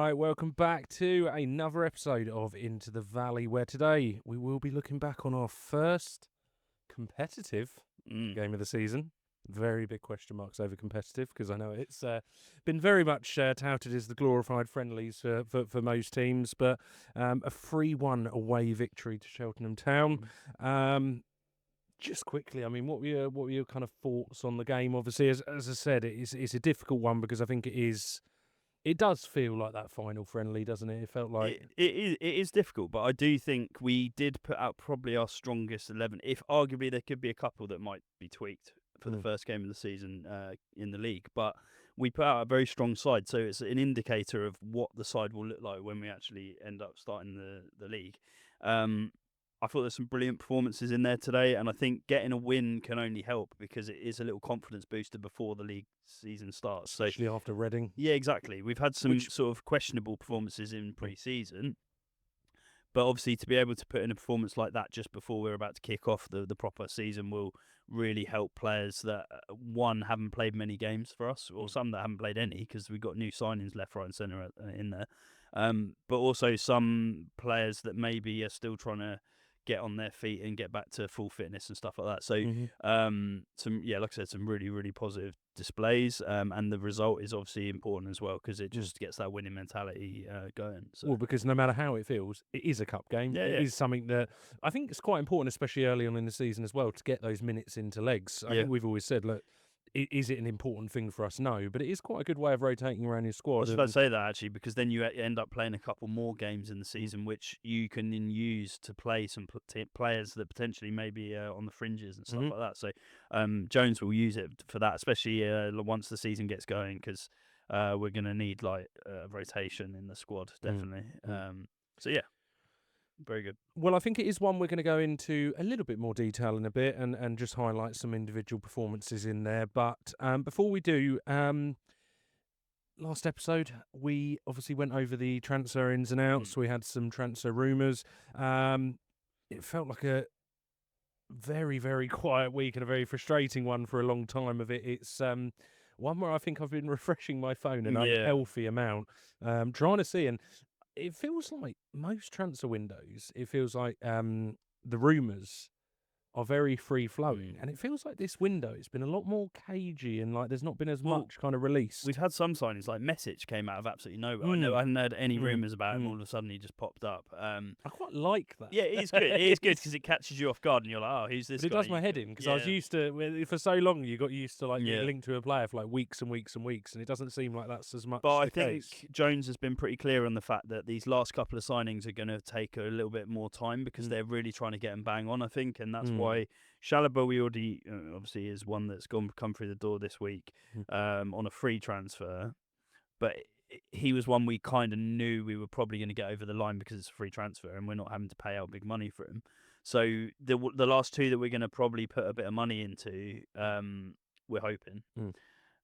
Right, welcome back to another episode of Into the Valley, where today we will be looking back on our first competitive game of the season. Very big question marks over competitive, because I know it's been very much touted as the glorified friendlies for most teams, but a 3-1 away victory to Cheltenham Town. Just quickly, I mean, what were your kind of thoughts on the game? Obviously, as I said, it's a difficult one because I think it does feel like that final friendly, doesn't it? It felt like it is difficult, but I do think we did put out probably our strongest 11. If arguably there could be a couple that might be tweaked for the first game of the season in the league, but we put out a very strong side, so it's an indicator of what the side will look like when we actually end up starting the league. I thought there's some brilliant performances in there today, and I think getting a win can only help because it is a little confidence booster before the league season starts. Especially after Reading. Yeah, exactly. We've had some sort of questionable performances in pre-season, but obviously to be able to put in a performance like that just before we're about to kick off the proper season will really help players that, one, haven't played many games for us, or some that haven't played any because we've got new signings left, right and centre in there, but also some players that maybe are still trying to get on their feet and get back to full fitness and stuff like that. So, like I said, some really, really positive displays, and the result is obviously important as well because it just gets that winning mentality going. So. Well, because no matter how it feels, it is a cup game. It is something that I think it's quite important, especially early on in the season as well, to get those minutes into legs. I think we've always said, look, is it an important thing for us? No, but it is quite a good way of rotating around your squad. I was about to say that actually, because then you end up playing a couple more games in the season, which you can then use to play some players that potentially may be on the fringes and stuff like that. So Jones will use it for that, especially once the season gets going, because we're going to need like rotation in the squad, definitely. So yeah. Very good. Well, I think it is one we're going to go into a little bit more detail in a bit and just highlight some individual performances in there. But before we do, last episode, we obviously went over the transfer ins and outs. We had some transfer rumours. It felt like a very, very quiet week and a very frustrating one for a long time of it. It's one where I think I've been refreshing my phone an unhealthy amount, trying to see. And it feels like most transfer windows, it feels like the rumours are very free-flowing. And it feels like this window, it's been a lot more cagey and like there's not been as much kind of release. We've had some signings, like Message came out of absolutely nowhere. I hadn't heard any rumours about him. All of a sudden he just popped up. I quite like that. Yeah, it is good. It is good because it catches you off guard and you're like, oh, who's this guy? It does my head in because I was used to, for so long you got used to like getting linked to a player for like weeks and weeks and weeks, and it doesn't seem like that's as much But the I think case. Jones has been pretty clear on the fact that these last couple of signings are going to take a little bit more time because they're really trying to get them bang on, I think, and that's why Chalobah, we already obviously is one that's come through the door this week on a free transfer, but he was one we kind of knew we were probably going to get over the line because it's a free transfer and we're not having to pay out big money for him. So the last two that we're going to probably put a bit of money into, we're hoping.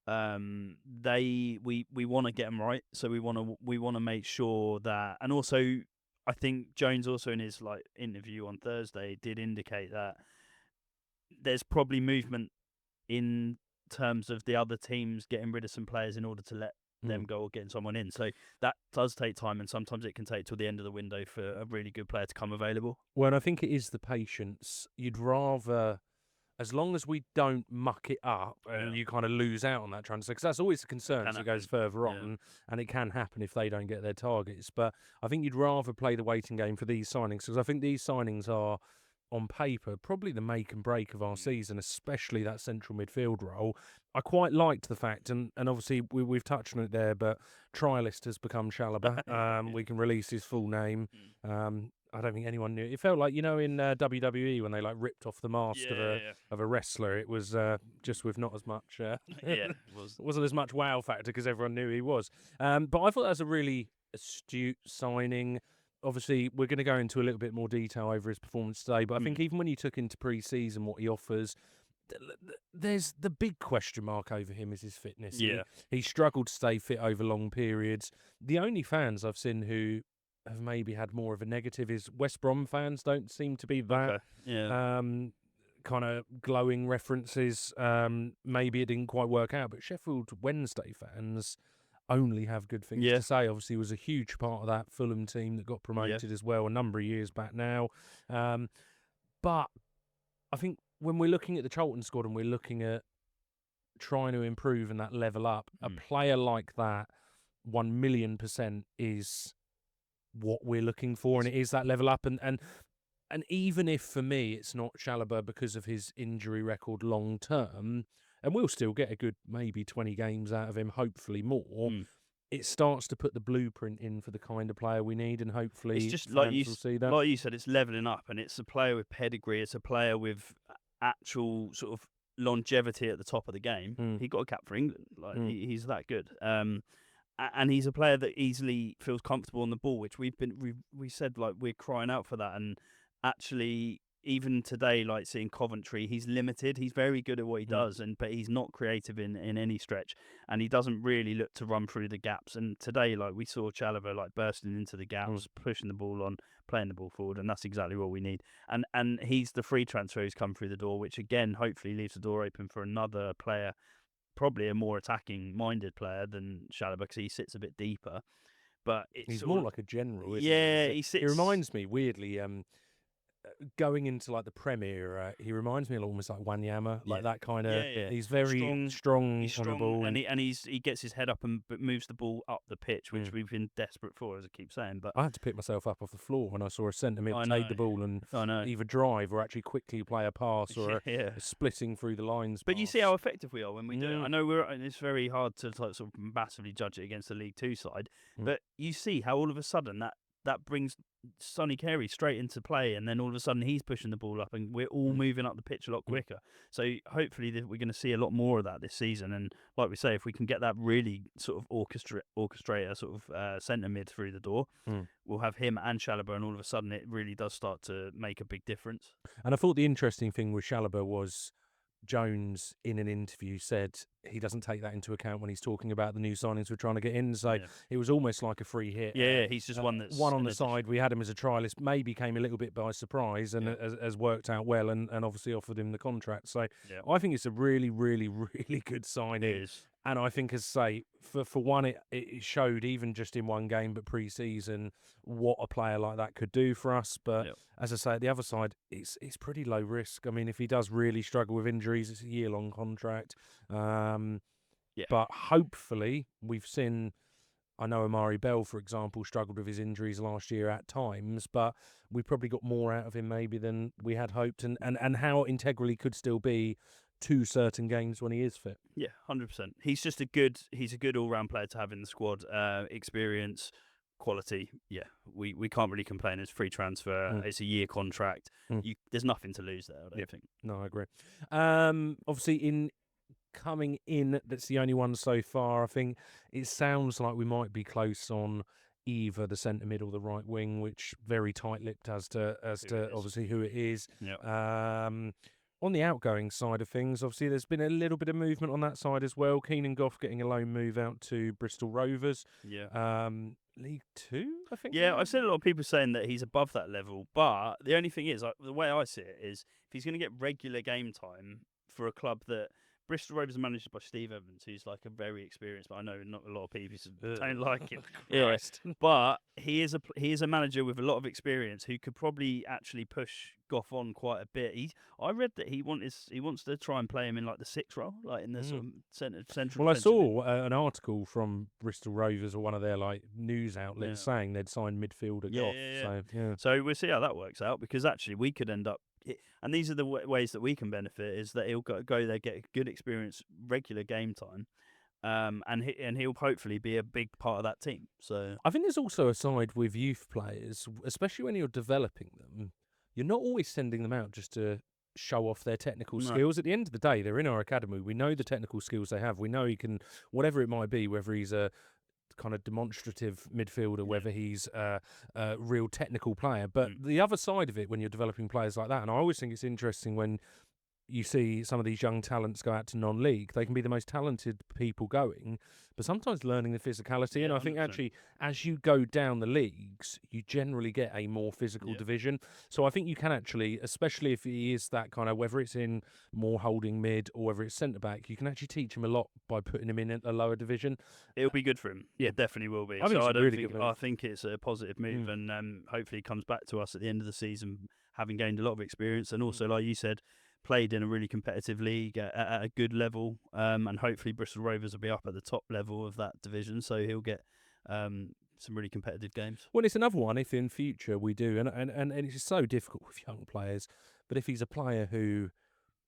We want to get them right, so we want to make sure that, and also I think Jones also in his like interview on Thursday did indicate that there's probably movement in terms of the other teams getting rid of some players in order to let them go or getting someone in. So that does take time, and sometimes it can take till the end of the window for a really good player to come available. Well, and I think it is the patience. You'd rather, as long as we don't muck it up and you kind of lose out on that transfer, because that's always a concern as it goes further on, and it can happen if they don't get their targets. But I think you'd rather play the waiting game for these signings, because I think these signings are, on paper, probably the make and break of our season, especially that central midfield role. I quite liked the fact, and obviously we've touched on it there, but Trialist has become Chalobah. We can release his full name. I don't think anyone knew. It felt like, in WWE when they like ripped off the mask of a wrestler. It was just with not as much. It wasn't as much wow factor because everyone knew he was. But I thought that was a really astute signing. Obviously, we're going to go into a little bit more detail over his performance today, but I think even when you took into pre-season what he offers, there's the big question mark over him is his fitness. He struggled to stay fit over long periods. The only fans I've seen who have maybe had more of a negative is West Brom fans. Don't seem to be that kind of glowing references. Maybe it didn't quite work out, but Sheffield Wednesday fans only have good things Yeah. to say. Obviously, he was a huge part of that Fulham team that got promoted as well a number of years back now. But I think when we're looking at the Charlton squad and we're looking at trying to improve and that level up, a player like that, 1,000,000% is what we're looking for, and it is that level up. And even if for me it's not Chalobah because of his injury record long term, and we'll still get a good maybe 20 games out of him, hopefully more. It starts to put the blueprint in for the kind of player we need, and hopefully it's just fans will see that. Like you said, it's leveling up, and it's a player with pedigree. It's a player with actual sort of longevity at the top of the game. He got a cap for England. Like he's that good. And he's a player that easily feels comfortable on the ball, which we said like we're crying out for that. And actually, even today, like seeing Coventry, he's limited. He's very good at what he does, but he's not creative in any stretch, and he doesn't really look to run through the gaps. And today, like we saw Chalobah like bursting into the gaps, pushing the ball on, playing the ball forward, and that's exactly what we need. And he's the free transfer who's come through the door, which again hopefully leaves the door open for another player, probably a more attacking-minded player than Chalobah because he sits a bit deeper. But he's more like a general, isn't he? He reminds me weirdly. Going into like the Premier, he reminds me almost like Wanyama, like that kind of. He's very strong on the ball, and he gets his head up and moves the ball up the pitch, which we've been desperate for, as I keep saying. But I had to pick myself up off the floor when I saw a centre mid take the ball and either drive or actually quickly play a pass or a splitting through the lines. But you see how effective we are when we do it. I know it's very hard to like, sort of massively judge it against the League Two side, but you see how all of a sudden that brings Sonny Carey straight into play, and then all of a sudden he's pushing the ball up, and we're all moving up the pitch a lot quicker. So hopefully we're going to see a lot more of that this season. And like we say, if we can get that really sort of orchestrator sort of centre mid through the door, we'll have him and Chalobah, and all of a sudden it really does start to make a big difference. And I thought the interesting thing with Chalobah was Jones in an interview said he doesn't take that into account when he's talking about the new signings we're trying to get in. So it was almost like a free hit. Yeah, he's just one on the side. We had him as a trialist, maybe came a little bit by surprise and has worked out well, and obviously offered him the contract. So I think it's a really, really, really good signing. It is. And I think, as I say, for one, it showed even just in one game, but pre-season, what a player like that could do for us. But as I say, at the other side, it's pretty low risk. I mean, if he does really struggle with injuries, it's a year-long contract. But hopefully, we've seen. I know Amari Bell, for example, struggled with his injuries last year at times, but we probably got more out of him maybe than we had hoped, and how integral he could still be to certain games when he is fit. Yeah, 100%. He's a good all-round player to have in the squad. Experience, quality. Yeah, we can't really complain. It's free transfer. It's a year contract. There's nothing to lose there, I don't think. No, I agree. Obviously, in coming in, that's the only one so far. I think it sounds like we might be close on either the centre mid or the right wing, which very tight-lipped as to obviously who it is. On the outgoing side of things, obviously there's been a little bit of movement on that side as well. Keenan Goff getting a loan move out to Bristol Rovers. League Two, I think. Yeah, I've seen a lot of people saying that he's above that level, but the only thing is, the way I see it is, if he's going to get regular game time for a club that Bristol Rovers are managed by Steve Evans, who's like a very experienced, but I know not a lot of people don't like him. But he is a manager with a lot of experience who could probably actually push Goff on quite a bit. I read that he wants to try and play him in like the sixth role, like in the sort of central. Well, I saw an article from Bristol Rovers or one of their like news outlets saying they'd signed midfielder Goff. So we'll see how that works out, because actually we could end up. And these are the ways that we can benefit, is that he'll go there, get a good experience, regular game time, and he'll hopefully be a big part of that team. So I think there's also a side with youth players, especially when you're developing them. You're not always sending them out just to show off their technical skills. At the end of the day, they're in our academy. We know the technical skills they have. We know he can, whatever it might be, whether he's a kind of demonstrative midfielder, whether he's a real technical player. But the other side of it, when you're developing players like that, and I always think it's interesting when you see some of these young talents go out to non-league, they can be the most talented people going, but sometimes learning the physicality. And I think 100%. actually, as you go down the leagues, you generally get a more physical division. So I think you can actually, especially if he is that kind of, whether it's in more holding mid or whether it's centre back, you can actually teach him a lot by putting him in a lower division. It'll be good for him. Yeah, definitely will be. I think so it's a really good move. I think it's a positive move, and hopefully he comes back to us at the end of the season having gained a lot of experience, and also, like you said, played in a really competitive league at a good level, and hopefully Bristol Rovers will be up at the top level of that division, so he'll get some really competitive games. Well, it's another one if in future we do, and it's so difficult with young players, but if he's a player who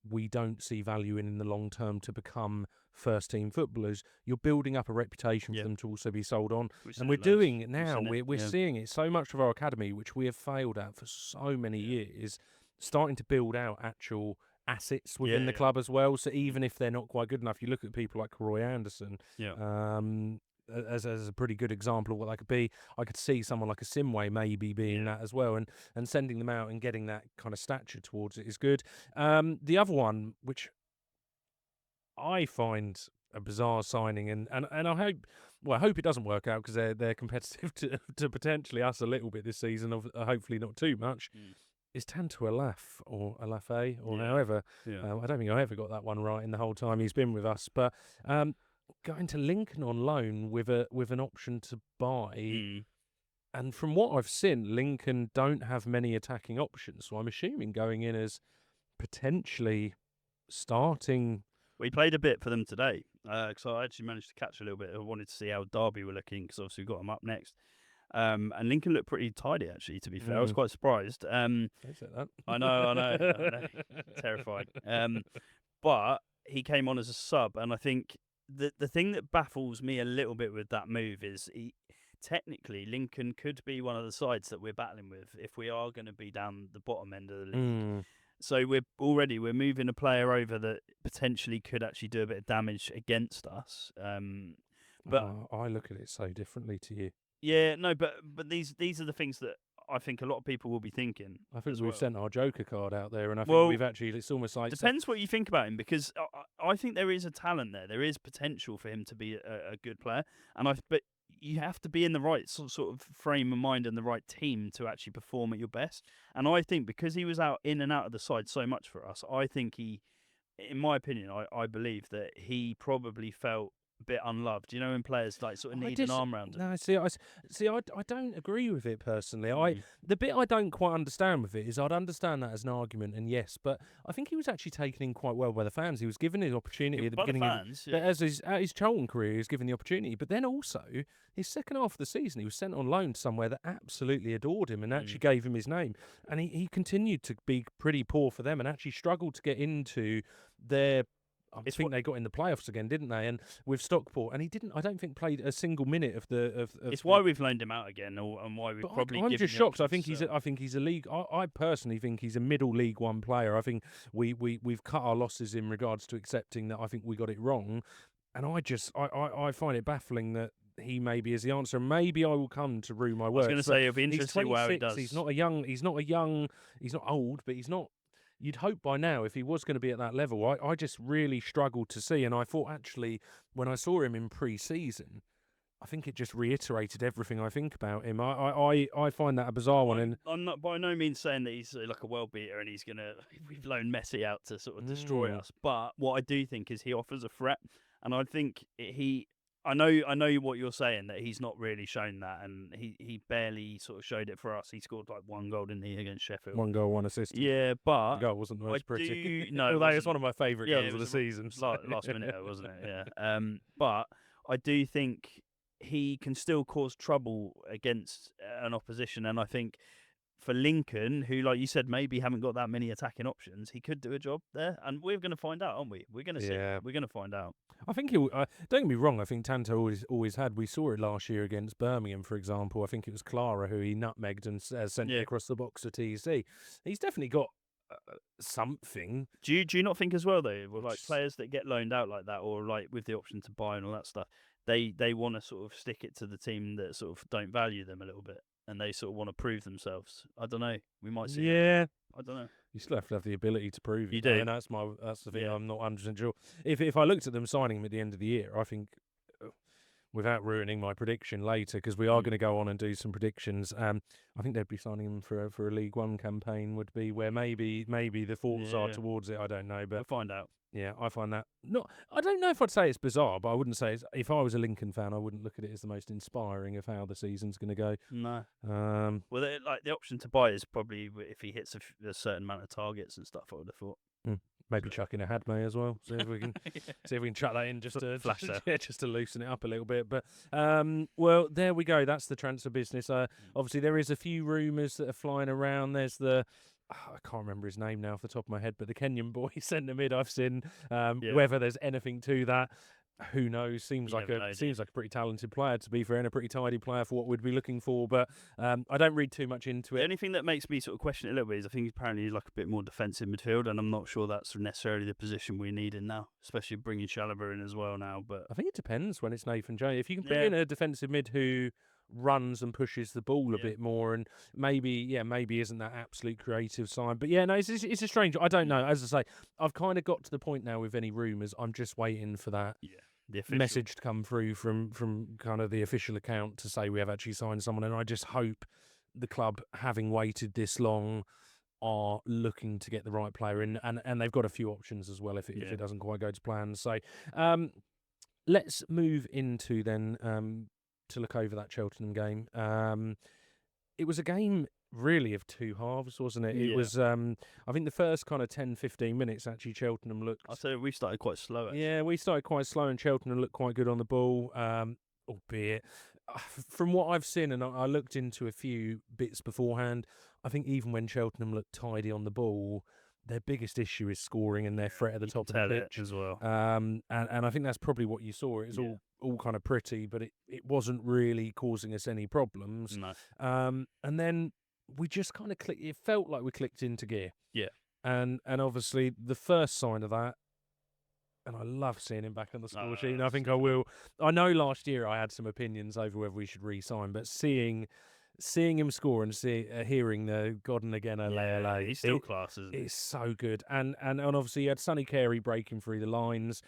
we don't see value in the long term to become first team footballers, you're building up a reputation for them to also be sold on. And we're doing it now. We're seeing it. So much of our academy, which we have failed at for so many years, starting to build out actual assets within the club as well. So even if they're not quite good enough, you look at people like Roy Anderson. As a pretty good example of what that could be. I could see someone like a Simway maybe being that as well, and sending them out and getting that kind of stature towards it is good. The other one, which I find a bizarre signing, and I hope it doesn't work out because they're competitive to potentially us a little bit this season, of hopefully not too much. Is Tanto Alaf or Alafe or however. I don't think I ever got that one right in the whole time he's been with us, but going to Lincoln on loan with an option to buy. And from what I've seen, Lincoln don't have many attacking options, so I'm assuming going in as potentially starting. We played a bit for them today, because I actually managed to catch a little bit. I wanted to see how Derby were looking, because obviously we've got them up next. And Lincoln looked pretty tidy, actually, to be fair. I was quite surprised. Don't say that. I know. Terrifying. But he came on as a sub, and I think the thing that baffles me a little bit with that move is technically Lincoln could be one of the sides that we're battling with if we are going to be down the bottom end of the league. So we're moving a player over that potentially could actually do a bit of damage against us. But I look at it so differently to you. Yeah, no, but these are the things that I think a lot of people will be thinking. I think we've sent our Joker card out there, and I think we've actually. It's almost like depends what you think about him, because I think there is a talent there. There is potential for him to be a good player, but you have to be in the right sort of frame of mind and the right team to actually perform at your best. And I think because he was in and out of the side so much for us, I think in my opinion, I believe that he probably felt a bit unloved, when players like sort of need an arm round him. No, I don't agree with it personally. The bit I don't quite understand with it is I'd understand that as an argument, and yes, but I think he was actually taken in quite well by the fans. He was given his opportunity at the beginning at his Charlton career. He was given the opportunity, but then also his second half of the season, he was sent on loan to somewhere that absolutely adored him and actually gave him his name, and he continued to be pretty poor for them and actually struggled to get into their. I think they got in the playoffs again, didn't they? And with Stockport, and he didn't. I don't think played a single minute of the. It's why we've loaned him out again, and why we've probably. I'm just shocked. I think he's a league. I personally think he's a middle League One player. I think we've cut our losses in regards to accepting that. I think we got it wrong, and I find it baffling that he maybe is the answer. Maybe I will come to rue my words. I was going to say it'll be interesting to see how he does. He's not old, but he's not. You'd hope by now, if he was going to be at that level, I just really struggled to see. And I thought, actually, when I saw him in pre-season, I think it just reiterated everything I think about him. I find that a bizarre one. And I'm not by no means saying that he's like a world beater and we've loaned Messi out to sort of destroy us. But what I do think is he offers a threat. And I think I know what you're saying, that he's not really shown that, and he barely sort of showed it for us. He scored like one goal, didn't he, against Sheffield? 1 goal, 1 assist. Yeah, but the goal wasn't the most pretty. No, it's one of my favourite goals of the season. Last minute, wasn't it? Yeah. But I do think he can still cause trouble against an opposition, and I think for Lincoln, who, like you said, maybe haven't got that many attacking options, he could do a job there, and we're going to find out, aren't we? We're going to see. We're going to find out. I think he'll. Don't get me wrong. I think Tanto always had. We saw it last year against Birmingham, for example. I think it was Clara who he nutmegged and sent across the box to TC. He's definitely got something. Do you not think as well, though, with like players that get loaned out like that, or like with the option to buy and all that stuff, they want to sort of stick it to the team that sort of don't value them a little bit, and they sort of want to prove themselves. I don't know. We might see. Yeah. I don't know. You still have to have the ability to prove it. You do. And that's the thing. Yeah. I'm not 100% sure. If I looked at them signing him at the end of the year, I think, without ruining my prediction later, because we are going to go on and do some predictions, I think they'd be signing him for a League One campaign, would be where maybe the thoughts are towards it. I don't know, but we'll find out. Yeah, I find that not. I don't know if I'd say it's bizarre, but I wouldn't say if I was a Lincoln fan, I wouldn't look at it as the most inspiring of how the season's going to go. No. Well, like the option to buy is probably if he hits a certain amount of targets and stuff. I would have thought. Maybe chuck in a Hadmay as well. See if we can chuck that in just to flash just to loosen it up a little bit. But well, there we go. That's the transfer business. Obviously, there is a few rumours that are flying around. There's I can't remember his name now off the top of my head, but the Kenyan boy centre mid I've seen. Whether there's anything to that, who knows? Seems like a pretty talented player, to be fair, and a pretty tidy player for what we'd be looking for. But I don't read too much into it. The only thing that makes me sort of question it a little bit is I think apparently he's like a bit more defensive midfield, and I'm not sure that's necessarily the position we need in now, especially bringing Chalobah in as well now. But I think it depends when it's Nathan J. If you can put in a defensive mid who runs and pushes the ball a bit more, and maybe isn't that absolute creative side. But it's a strange. I don't know. As I say, I've kind of got to the point now with any rumours. I'm just waiting for that message to come through from kind of the official account to say we have actually signed someone. And I just hope the club, having waited this long, are looking to get the right player in, and they've got a few options as well if it doesn't quite go to plan. So let's move into then to look over that Cheltenham game. It was a game really of two halves, wasn't it? It was, I think the first kind of 10-15 minutes, actually, Cheltenham looked... I'd say we started quite slow, actually. Yeah, we started quite slow, and Cheltenham looked quite good on the ball, albeit, from what I've seen, and I looked into a few bits beforehand, I think even when Cheltenham looked tidy on the ball, their biggest issue is scoring and their threat at the top of the pitch as well. And I think that's probably what you saw. It was all kind of pretty, but it wasn't really causing us any problems. No. And then we just kind of clicked. It felt like we clicked into gear. Yeah. And obviously the first sign of that, and I love seeing him back on the score sheet. And I think I will. I know last year I had some opinions over whether we should re-sign, but seeing him score and hearing the God and again, he's still class, isn't he? It's so good. And obviously you had Sonny Carey breaking through the lines.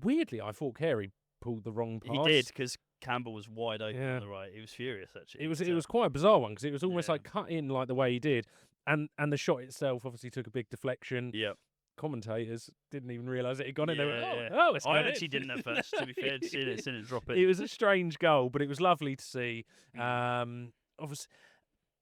Weirdly, I thought Carey pulled the wrong pass. He did, because Campbell was wide open on the right. He was furious, actually. It was quite a bizarre one, because it was almost like cut in like the way he did. And the shot itself obviously took a big deflection. Yep. Commentators didn't even realise it had gone in. They went, it's I actually didn't at first, to be fair. Seen it drop it. It was a strange goal, but it was lovely to see. Obviously,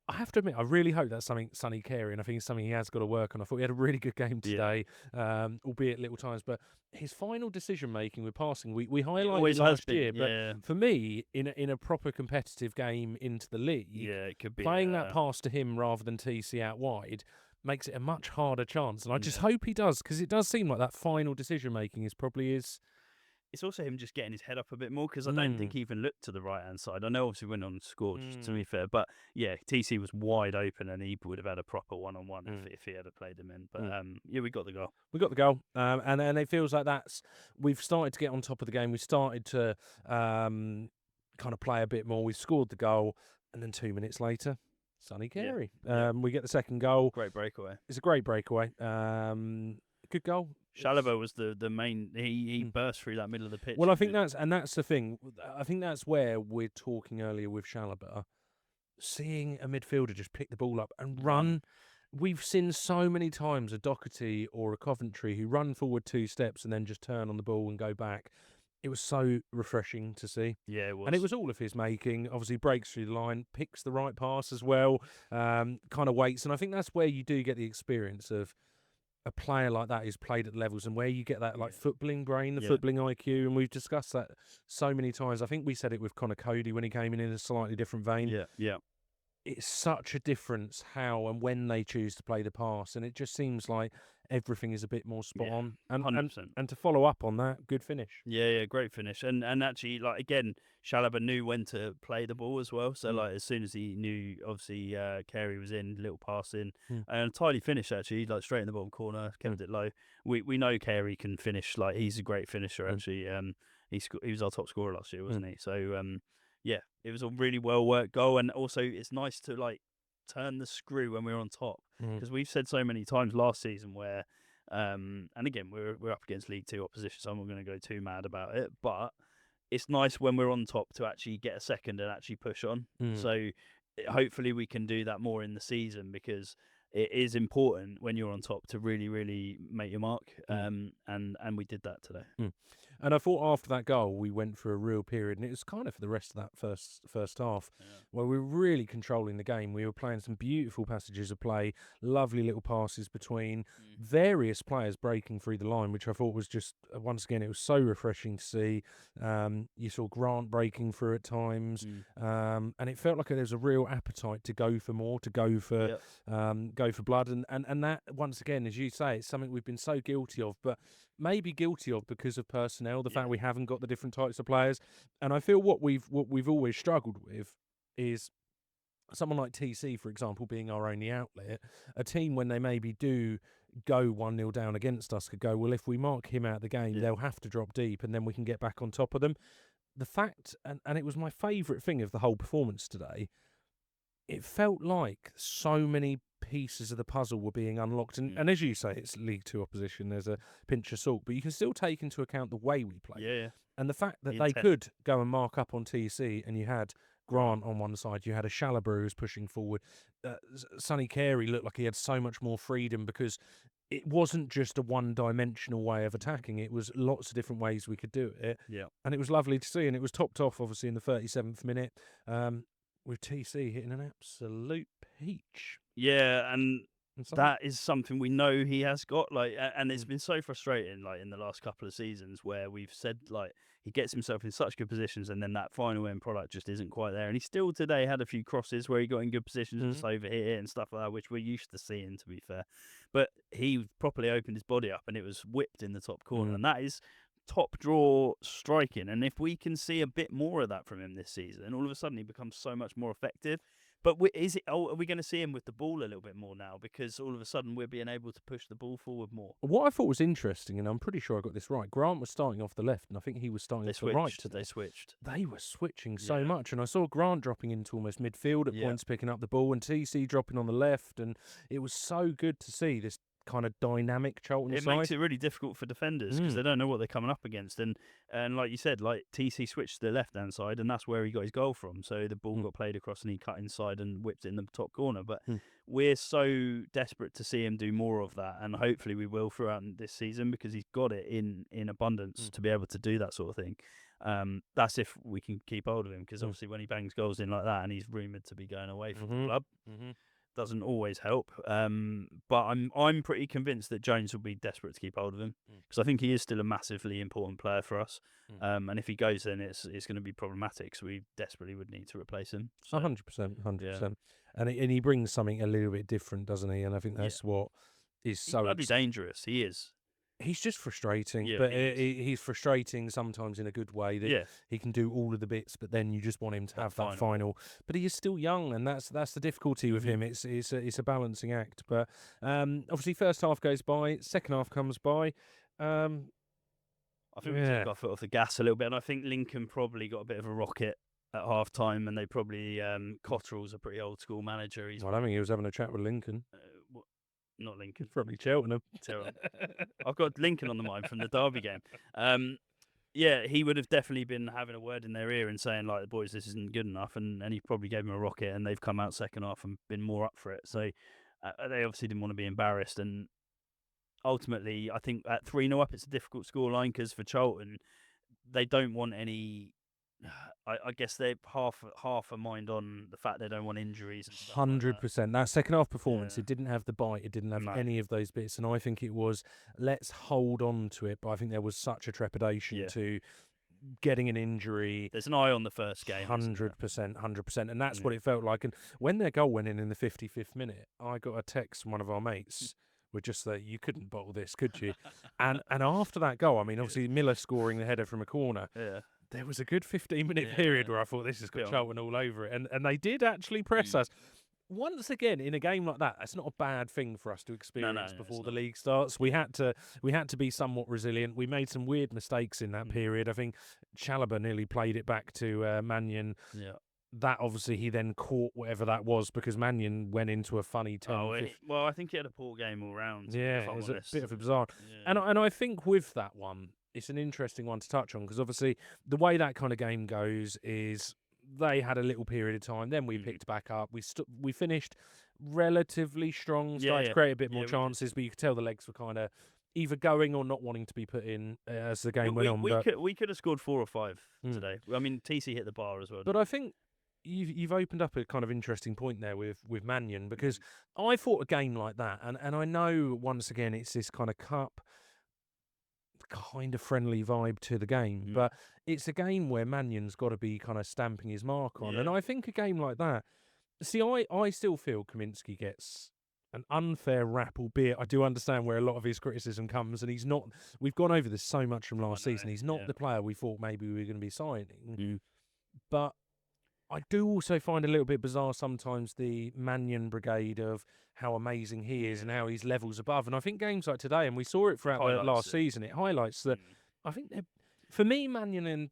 I have to admit, I really hope that's something Sonny Carey, and I think it's something he has got to work on. I thought he had a really good game today, albeit little times, but his final decision-making with passing, we highlighted last year, but for me, in a proper competitive game into the league, it could be playing that pass to him rather than TC out wide makes it a much harder chance, and I just hope he does, because it does seem like that final decision-making is probably his... It's also him just getting his head up a bit more, because I don't think he even looked to the right-hand side. I know obviously we went on and scored, to be fair, but TC was wide open and he would have had a proper one-on-one if he had played him in. But we got the goal. We got the goal, and it feels like we've started to get on top of the game. We started to kind of play a bit more. We scored the goal, and then 2 minutes later, Sonny Carey. We get the second goal. Great breakaway. It's a great breakaway. Good goal. Chalobah was the main. He burst through that middle of the pitch. Well, I think that's the thing. I think that's where we're talking earlier with Chalobah. Seeing a midfielder just pick the ball up and run. We've seen so many times a Doherty or a Coventry who run forward 2 steps and then just turn on the ball and go back. It was so refreshing to see. Yeah, it was. And it was all of his making. Obviously, breaks through the line, picks the right pass as well, kind of waits. And I think that's where you do get the experience of a player like that who's played at levels, and where you get that footballing brain, the footballing IQ. And we've discussed that so many times. I think we said it with Connor Cody when he came in a slightly different vein. Yeah. It's such a difference how and when they choose to play the pass. And it just seems like everything is a bit more spot on. And 100%. And to follow up on that, good finish. Yeah, great finish. And actually, like, again, Chalobah knew when to play the ball as well. So, like, as soon as he knew, obviously, Carey was in, little pass in, and a tidy finish, actually, like, straight in the bottom corner, kept it low. We know Carey can finish. Like, he's a great finisher, actually. He was our top scorer last year, wasn't he? So, it was a really well-worked goal. And also, it's nice to, like, turn the screw when we're on top. Mm. Because we've said so many times last season where, and again, we're up against League Two opposition, so I'm not going to go too mad about it. But it's nice when we're on top to actually get a second and actually push on. So hopefully we can do that more in the season, because it is important when you're on top to really, really make your mark. And we did that today. And I thought after that goal, we went for a real period, and it was kind of for the rest of that first half, where we were really controlling the game. We were playing some beautiful passages of play, lovely little passes between various players breaking through the line, which I thought was just, once again, it was so refreshing to see. You saw Grant breaking through at times, and it felt like there was a real appetite to go for more, to go for blood, and that, once again, as you say, it's something we've been so guilty of, but maybe guilty of because of personnel, the fact we haven't got the different types of players. And I feel what we've always struggled with is someone like TC, for example, being our only outlet. A team, when they maybe do go 1-0 down against us, could go, well, if we mark him out of the game, they'll have to drop deep, and then we can get back on top of them. The fact, and it was my favourite thing of the whole performance today, it felt like so many pieces of the puzzle were being unlocked, and as you say, it's League Two opposition, there's a pinch of salt, but you can still take into account the way we play, and the fact that they could go and mark up on TC, and you had Grant on one side, you had a Chalobah who was pushing forward, Sonny Carey looked like he had so much more freedom, because it wasn't just a one-dimensional way of attacking, it was lots of different ways we could do it, and it was lovely to see, and it was topped off obviously in the 37th minute with TC hitting an absolute peach. Yeah, and that is something we know he has got. And it's been so frustrating, in the last couple of seasons, where we've said he gets himself in such good positions, and then that final end product just isn't quite there. And he still today had a few crosses where he got in good positions, just over here and stuff like that, which we're used to seeing, to be fair. But he properly opened his body up, and it was whipped in the top corner, and that is top draw striking. And if we can see a bit more of that from him this season, all of a sudden he becomes so much more effective. But are we going to see him with the ball a little bit more now? Because all of a sudden we're being able to push the ball forward more. What I thought was interesting, and I'm pretty sure I got this right, Grant was starting off the left, and I think he was starting off the right. They switched. They were switching so much, and I saw Grant dropping into almost midfield at points, picking up the ball, and TC dropping on the left, and it was so good to see this kind of dynamic Charlton side. It makes it really difficult for defenders, because they don't know what they're coming up against, and like you said, TC switched to the left hand side, and that's where he got his goal from. So the ball got played across, and he cut inside and whipped it in the top corner. But we're so desperate to see him do more of that, and hopefully we will throughout this season, because he's got it in abundance to be able to do that sort of thing. That's if we can keep hold of him, because obviously when he bangs goals in like that, and he's rumoured to be going away from the club, doesn't always help. But I'm pretty convinced that Jones will be desperate to keep hold of him, because I think he is still a massively important player for us. And if he goes, then it's going to be problematic. So we desperately would need to replace him. 100%. And he brings something a little bit different, doesn't he? And I think that's what is so bloody dangerous. He is. He's just frustrating, but he's frustrating sometimes in a good way, that he can do all of the bits, but then you just want him to have that final. But he is still young, and that's the difficulty with him. It's a balancing act. But obviously, first half goes by, second half comes by. I think we took our foot off the gas a little bit, and I think Lincoln probably got a bit of a rocket at half time, and they probably Cotterell's a pretty old school manager. I don't think he was having a chat with Lincoln. Not Lincoln. Probably Cheltenham. I've got Lincoln on the mind from the Derby game. He would have definitely been having a word in their ear and saying, boys, this isn't good enough. And he probably gave them a rocket, and they've come out second half and been more up for it. So they obviously didn't want to be embarrassed. And ultimately, I think at 3-0 up, it's a difficult scoreline, because for Charlton, they don't want any... I guess they're half a mind on the fact they don't want injuries. 100%. That second half performance, it didn't have the bite, it didn't have any of those bits, and I think it was, let's hold on to it. But I think there was such a trepidation to getting an injury. There's an eye on the first game. 100%, and that's what it felt like. And when their goal went in the 55th minute, I got a text from one of our mates. We're just that you couldn't bottle this, could you? and after that goal, I mean, obviously Miller scoring the header from a corner. There was a good 15-minute period where I thought, this has got Charlton all over it. And they did actually press us. Once again, in a game like that, that's not a bad thing for us to experience before the league starts. We had to be somewhat resilient. We made some weird mistakes in that period. I think Chalobah nearly played it back to Mannion. that obviously he then caught whatever that was because Mannion went into a funny 10. Well, I think he had a poor game all round. Yeah, if I'm it was a honest. bit of a bizarre. Yeah. And I think with that one, it's an interesting one to touch on because obviously the way that kind of game goes is they had a little period of time, then we picked back up. We finished relatively strong, started to create a bit more chances, but you could tell the legs were kind of either going or not wanting to be put in as the game went on. We could have scored 4 or 5 today. I mean, TC hit the bar as well. But I think you've opened up a kind of interesting point there with Mannion because I thought a game like that, and I know once again it's this kind of cup kind of friendly vibe to the game, but it's a game where Mannion's got to be kind of stamping his mark on, and I think a game like that. See, I still feel Kaminsky gets an unfair rap, albeit I do understand where a lot of his criticism comes, and he's not. We've gone over this so much from last season. He's not the player we thought maybe we were going to be signing, but I do also find a little bit bizarre sometimes the Mannion brigade of how amazing he is and how he's levels above. And I think games like today, and we saw it throughout the last season, it highlights that I think for me, Mannion and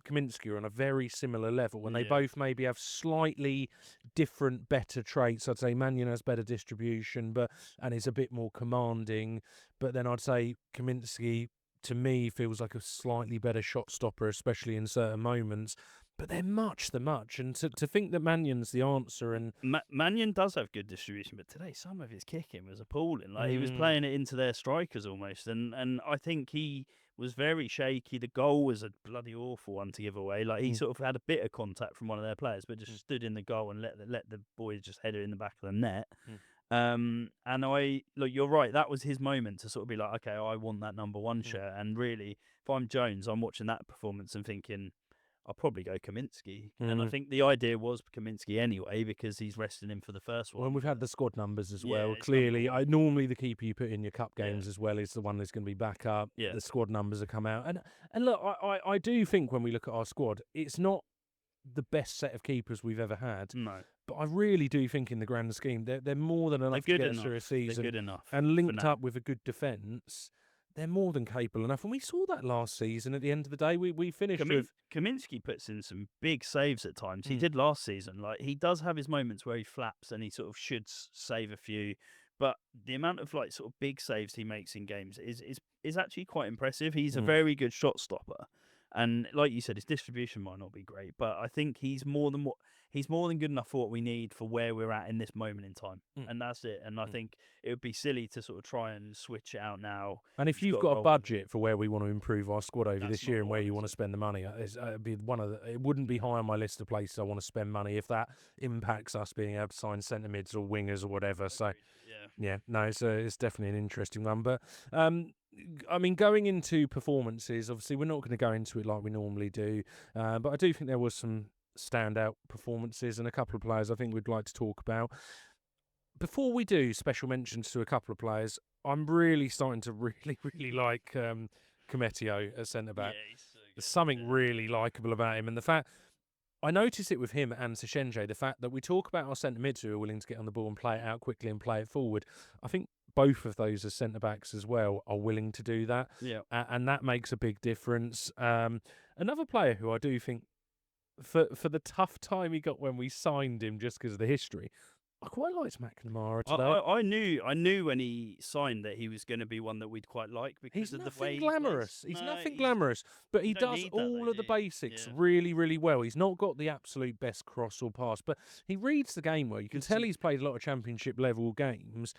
Kaminsky are on a very similar level, and they both maybe have slightly different, better traits. I'd say Mannion has better distribution, and is a bit more commanding. But then I'd say Kaminsky, to me, feels like a slightly better shot stopper, especially in certain moments. But they're much, and to think that Mannion's the answer, and Mannion does have good distribution, but today some of his kicking was appalling. Like he was playing it into their strikers almost, and I think he was very shaky. The goal was a bloody awful one to give away. Like he sort of had a bit of contact from one of their players, but just stood in the goal and let the boys just head it in the back of the net. And look, you're right. That was his moment to sort of be like, okay, I want that number 1 shirt. And really, if I'm Jones, I'm watching that performance and thinking, I'll probably go Kaminsky. And I think the idea was Kaminsky anyway because he's resting him for the first one. Well, we've had the squad numbers as well. Clearly, normally the keeper you put in your cup games as well is the one that's going to be back up. The squad numbers have come out. And look, I do think when we look at our squad, it's not the best set of keepers we've ever had. No. But I really do think in the grand scheme, they're more than enough to get us through a season. They're good enough. And linked up with a good defence, they're more than capable enough. And we saw that last season. At the end of the day, we finished with... Kaminsky puts in some big saves at times. He did last season. Like he does have his moments where he flaps and he sort of should save a few. But the amount of like sort of big saves he makes in games is actually quite impressive. He's a very good shot stopper. And like you said, his distribution might not be great, but I think he's more than good enough for what we need for where we're at in this moment in time. And that's it. And I think it would be silly to sort of try and switch it out now. And if you've got a budget for where we want to improve our squad over this year and where you want to spend the money, it wouldn't be high on my list of places I want to spend money if that impacts us being able to sign centre mids or wingers or whatever. So, it's definitely an interesting one. But I mean, going into performances, obviously we're not going to go into it like we normally do, but I do think there was some standout performances and a couple of players I think we'd like to talk about. Before we do special mentions to a couple of players, I'm really starting to really like Cometio as centre-back. There's something really likeable about him, and the fact... I notice it with him and Seshenje, the fact that we talk about our centre-mids who are willing to get on the ball and play it out quickly and play it forward. I think both of those as centre-backs as well are willing to do that. And that makes a big difference. Another player who I do think, for the tough time he got when we signed him just because of the history, I quite liked McNamara today. I knew when he signed that he was going to be one that we'd quite like because of the way he's nothing glamorous, but he does all of the basics really, really well. He's not got the absolute best cross or pass, but he reads the game well. You can tell he's played a lot of championship level games.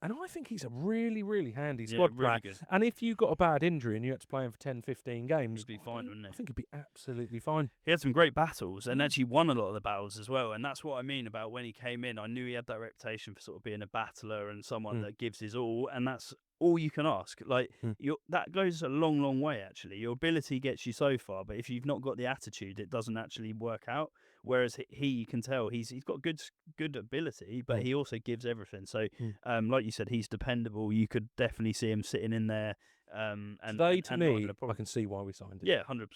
And I think he's a really, really handy squad player. Good. And if you got a bad injury and you had to play him for 10, 15 games, he'd be fine, wouldn't he? I think he'd be absolutely fine. He had some great battles and actually won a lot of the battles as well. And that's what I mean about when he came in. I knew he had that reputation for sort of being a battler and someone that gives his all. And that's all you can ask. Like that goes a long, long way, actually. Your ability gets you so far, but if you've not got the attitude, it doesn't actually work out. Whereas you can tell he's got good ability, but he also gives everything. So, like you said, he's dependable. You could definitely see him sitting in there. And today, to me, I can see why we signed him. Yeah, 100%.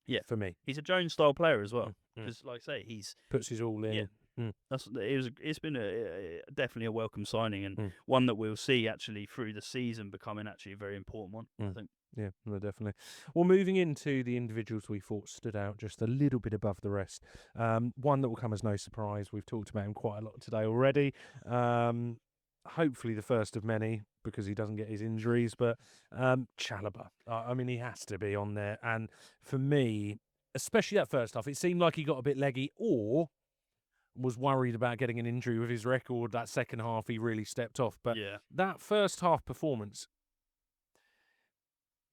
Yeah, for me, he's a Jones style player as well. Because, like I say, he's puts his all in. It's been definitely a welcome signing and one that we'll see actually through the season becoming actually a very important one. I think. Yeah, no, definitely. Well, moving into the individuals we thought stood out just a little bit above the rest. One that will come as no surprise. We've talked about him quite a lot today already. Hopefully the first of many because he doesn't get his injuries. But Chalobah, I mean, he has to be on there. And for me, especially that first half, it seemed like he got a bit leggy or was worried about getting an injury with his record. That second half, he really stepped off. But that first half performance,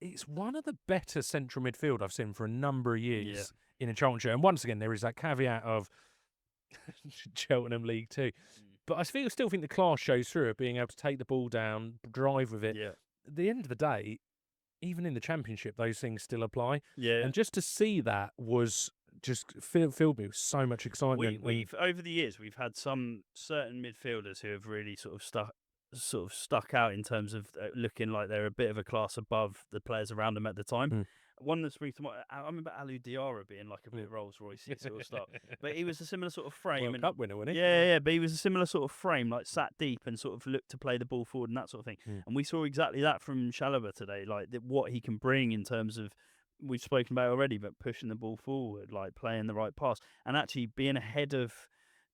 it's one of the better central midfield I've seen for a number of years in a Charlton shirt. And once again, there is that caveat of Cheltenham League 2. But I still think the class shows through it, being able to take the ball down, drive with it. Yeah. At the end of the day, even in the Championship, those things still apply. Yeah. And just to see that was just filled me with so much excitement. We've over the years, we've had some certain midfielders who have really sort of stuck out in terms of looking like they're a bit of a class above the players around them at the time. One that's springs to mind, I remember Alou Diarra being like a bit Rolls Royce sort of stuff, but he was a similar sort of frame. World Cup winner, wasn't he? Yeah, but he was a similar sort of frame, like sat deep and sort of looked to play the ball forward and that sort of thing. And we saw exactly that from Chalobah today, like what he can bring in terms of, we've spoken about already, but pushing the ball forward, like playing the right pass, and actually being ahead of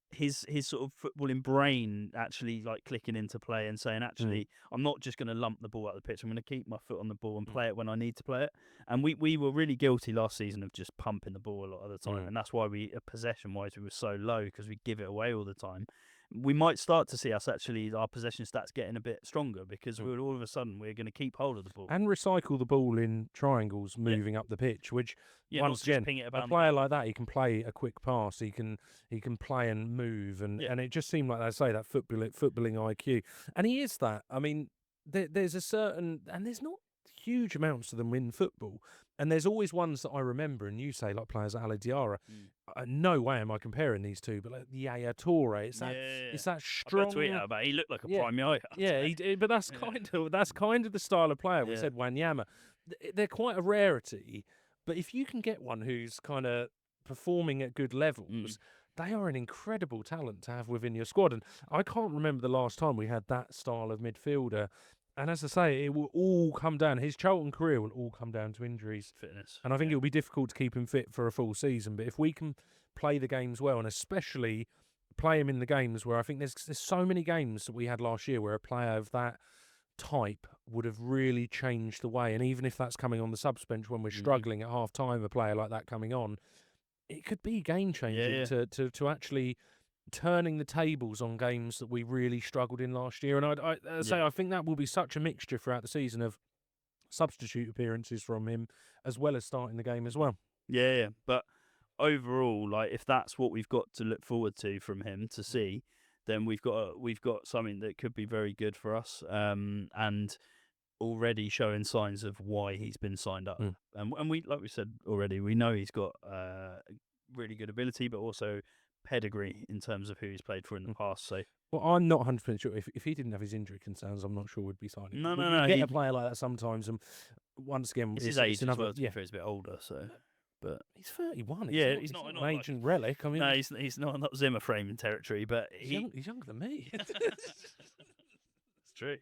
his sort of footballing brain, actually like clicking into play and saying, actually, I'm not just going to lump the ball out of the pitch. I'm going to keep my foot on the ball and play it when I need to play it. And we were really guilty last season of just pumping the ball a lot of the time, and that's why possession-wise, we were so low because we give it away all the time. We might start to see us actually, our possession stats getting a bit stronger because all of a sudden we're going to keep hold of the ball and recycle the ball in triangles moving up the pitch, which once again, a player like that, he can play a quick pass, he can play and move, and it just seemed like, I say, that footballing IQ, and he is that. I mean, there's a certain, and there's not huge amounts of them in football, and there's always ones that I remember, and you say like players like Alou Diarra. No way am I comparing these two, but like Yaya Toure, it's that strong. I tweet out about it. He looked like a prime Yaya. Yeah, he did, but that's kind of the style of player. We said Wanyama. They're quite a rarity, but if you can get one who's kind of performing at good levels, they are an incredible talent to have within your squad. And I can't remember the last time we had that style of midfielder. And as I say, it will all come down. His Charlton career will all come down to injuries. Fitness. And I think it will be difficult to keep him fit for a full season. But if we can play the games well, and especially play him in the games where I think there's so many games that we had last year where a player of that type would have really changed the way. And even if that's coming on the subs bench when we're struggling at half time, a player like that coming on, it could be game changing to actually turning the tables on games that we really struggled in last year. And I think that will be such a mixture throughout the season of substitute appearances from him as well as starting the game as well. Yeah. But overall, like, if that's what we've got to look forward to from him to see, then we've got something that could be very good for us, and already showing signs of why he's been signed up. And we, like we said already, we know he's got really good ability, but also pedigree in terms of who he's played for in the past. So, well, I'm not 100% sure. If he didn't have his injury concerns, I'm not sure we'd be signing him. No. Get a player like that sometimes, and once again, it's his age as well. To be fair, he's a bit older, so. But he's 31. He's not an ancient relic. I mean, no, he's not Zimmer frame territory, but he's younger than me. It's true.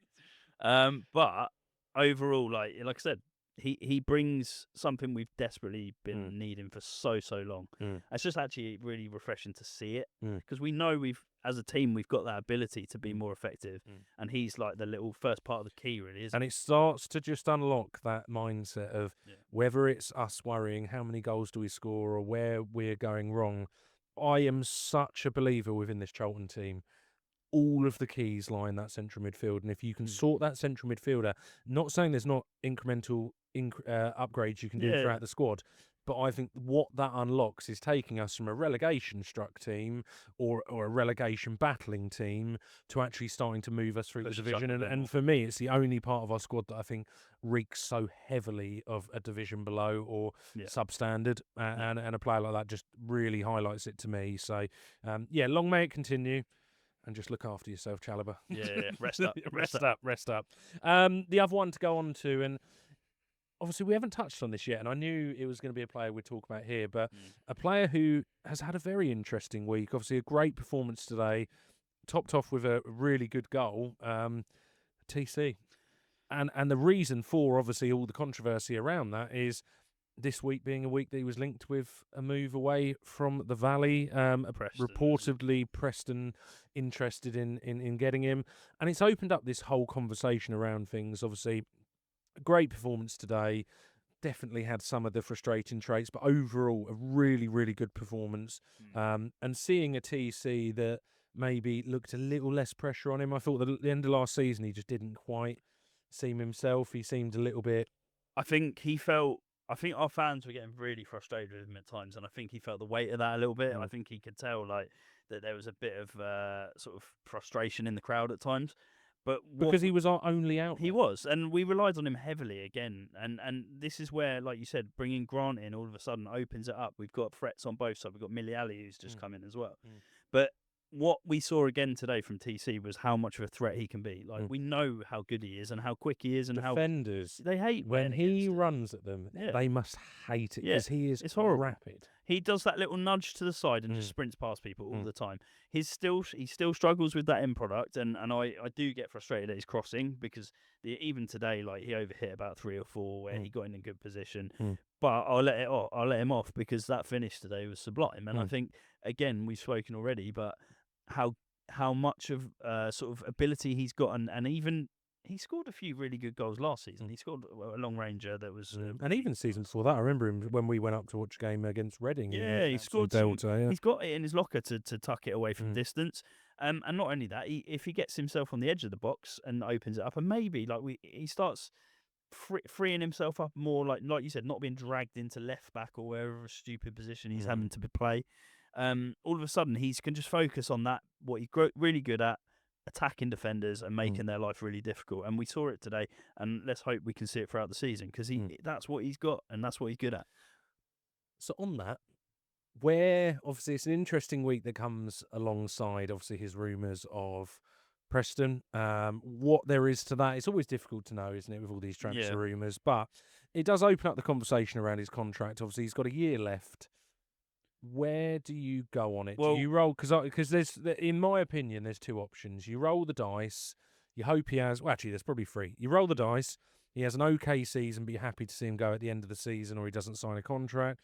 But overall, like I said, he brings something we've desperately been needing for so long. It's just actually really refreshing to see it, because we know as a team we've got that ability to be more effective, and he's like the little first part of the key, really, isn't and it? It starts to just unlock that mindset of whether it's us worrying how many goals do we score or where we're going wrong. I am such a believer within this Charlton team. All of the keys lie in that central midfield, and if you can sort that central midfielder, not saying there's not incremental upgrades you can do throughout the squad, but I think what that unlocks is taking us from a relegation-struck team or a relegation battling team to actually starting to move us through the division. And for me, it's the only part of our squad that I think reeks so heavily of a division below or substandard, and a player like that just really highlights it to me. So, long may it continue. And just look after yourself, Chalobah. Yeah. Rest up. Rest up. The other one to go on to, and obviously we haven't touched on this yet, and I knew it was going to be a player we'd talk about here, but a player who has had a very interesting week. Obviously a great performance today, topped off with a really good goal. TC. and the reason for obviously all the controversy around that is this week being a week that he was linked with a move away from the Valley. Preston, reportedly, Preston interested in getting him. And it's opened up this whole conversation around things. Obviously, a great performance today. Definitely had some of the frustrating traits, but overall, a really, really good performance. And seeing a TC that maybe looked a little less pressure on him. I thought that at the end of last season, he just didn't quite seem himself. He seemed a little bit... I think our fans were getting really frustrated with him at times, and I think he felt the weight of that a little bit. I think he could tell that there was a bit of sort of frustration in the crowd at times. But because he was our only out. He was, and we relied on him heavily again. And this is where, like you said, bringing Grant in all of a sudden opens it up. We've got threats on both sides. We've got Miliali who's just come in as well. But what we saw again today from TC was how much of a threat he can be. Like we know how good he is and how quick he is, and defenders, how they hate when he runs at them. Yeah. They must hate it because he is it's horrible. Rapid. He does that little nudge to the side and just sprints past people all the time. He still struggles with that end product, and I do get frustrated at his crossing because even today, like he overhit about 3 or 4 where he got in a good position. But I'll let him off because that finish today was sublime. And I think again we've spoken already, but how much of sort of ability he's got, and even he scored a few really good goals last season. He scored a long ranger that was, and even season before that, I remember him when we went up to watch a game against Reading. Yeah, he scored Delta. He's got it in his locker to tuck it away from distance. And not only that, if he gets himself on the edge of the box and opens it up, and maybe he starts freeing himself up more, like you said, not being dragged into left back or wherever stupid position he's having to play. All of a sudden he can just focus on that, what he's really good at, attacking defenders and making their life really difficult. And we saw it today, and let's hope we can see it throughout the season because that's what he's got and that's what he's good at. So on that, where obviously it's an interesting week that comes alongside obviously his rumours of Preston. What there is to that, it's always difficult to know, isn't it, with all these transfer rumours, but it does open up the conversation around his contract. Obviously he's got a year left. Where do you go on it? Do you roll? Because there's, in my opinion, there's 2 options. You roll the dice. You hope he has. Well, actually, there's probably 3. You roll the dice. He has an okay season, but you're happy to see him go at the end of the season, or he doesn't sign a contract.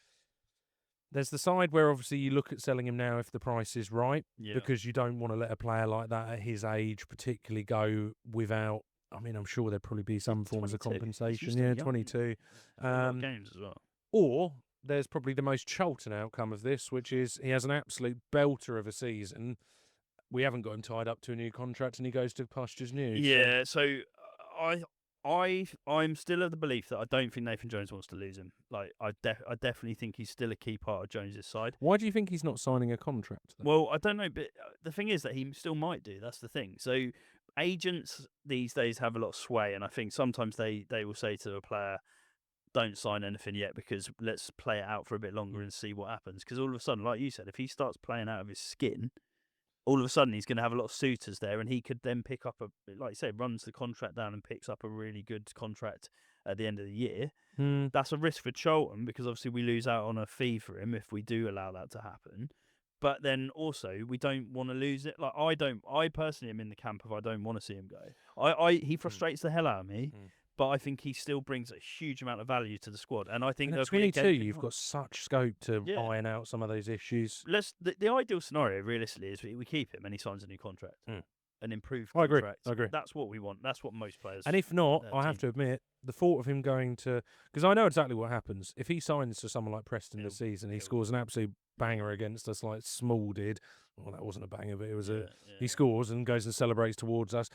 There's the side where obviously you look at selling him now if the price is right, because you don't want to let a player like that at his age, particularly, go without. I mean, I'm sure there'd probably be some forms of compensation. Yeah, 22. Games as well. Or there's probably the most Charlton outcome of this, which is he has an absolute belter of a season. We haven't got him tied up to a new contract, and he goes to pastures new. Yeah, so I'm still of the belief that I don't think Nathan Jones wants to lose him. Like I definitely think he's still a key part of Jones's side. Why do you think he's not signing a contract, though? Well, I don't know, but the thing is that he still might do. That's the thing. So agents these days have a lot of sway, and I think sometimes they will say to a player, don't sign anything yet because let's play it out for a bit longer and see what happens. Because all of a sudden, like you said, if he starts playing out of his skin, all of a sudden he's going to have a lot of suitors there, and he could then pick up like you say, runs the contract down and picks up a really good contract at the end of the year. That's a risk for Charlton because obviously we lose out on a fee for him if we do allow that to happen. But then also we don't want to lose it. Like I personally am in the camp of I don't want to see him go. He frustrates the hell out of me. But I think he still brings a huge amount of value to the squad, and I think at 22, you've got such scope to iron out some of those issues. The ideal scenario, realistically, is we keep him and he signs a new contract, an improved contract. I agree. I agree. That's what we want. That's what most players. And if not, I have to admit, the thought of him going to, because I know exactly what happens if he signs to someone like Preston this season, he scores an absolute banger against us, like Small did. Well, that wasn't a banger, but it was he scores and goes and celebrates towards us.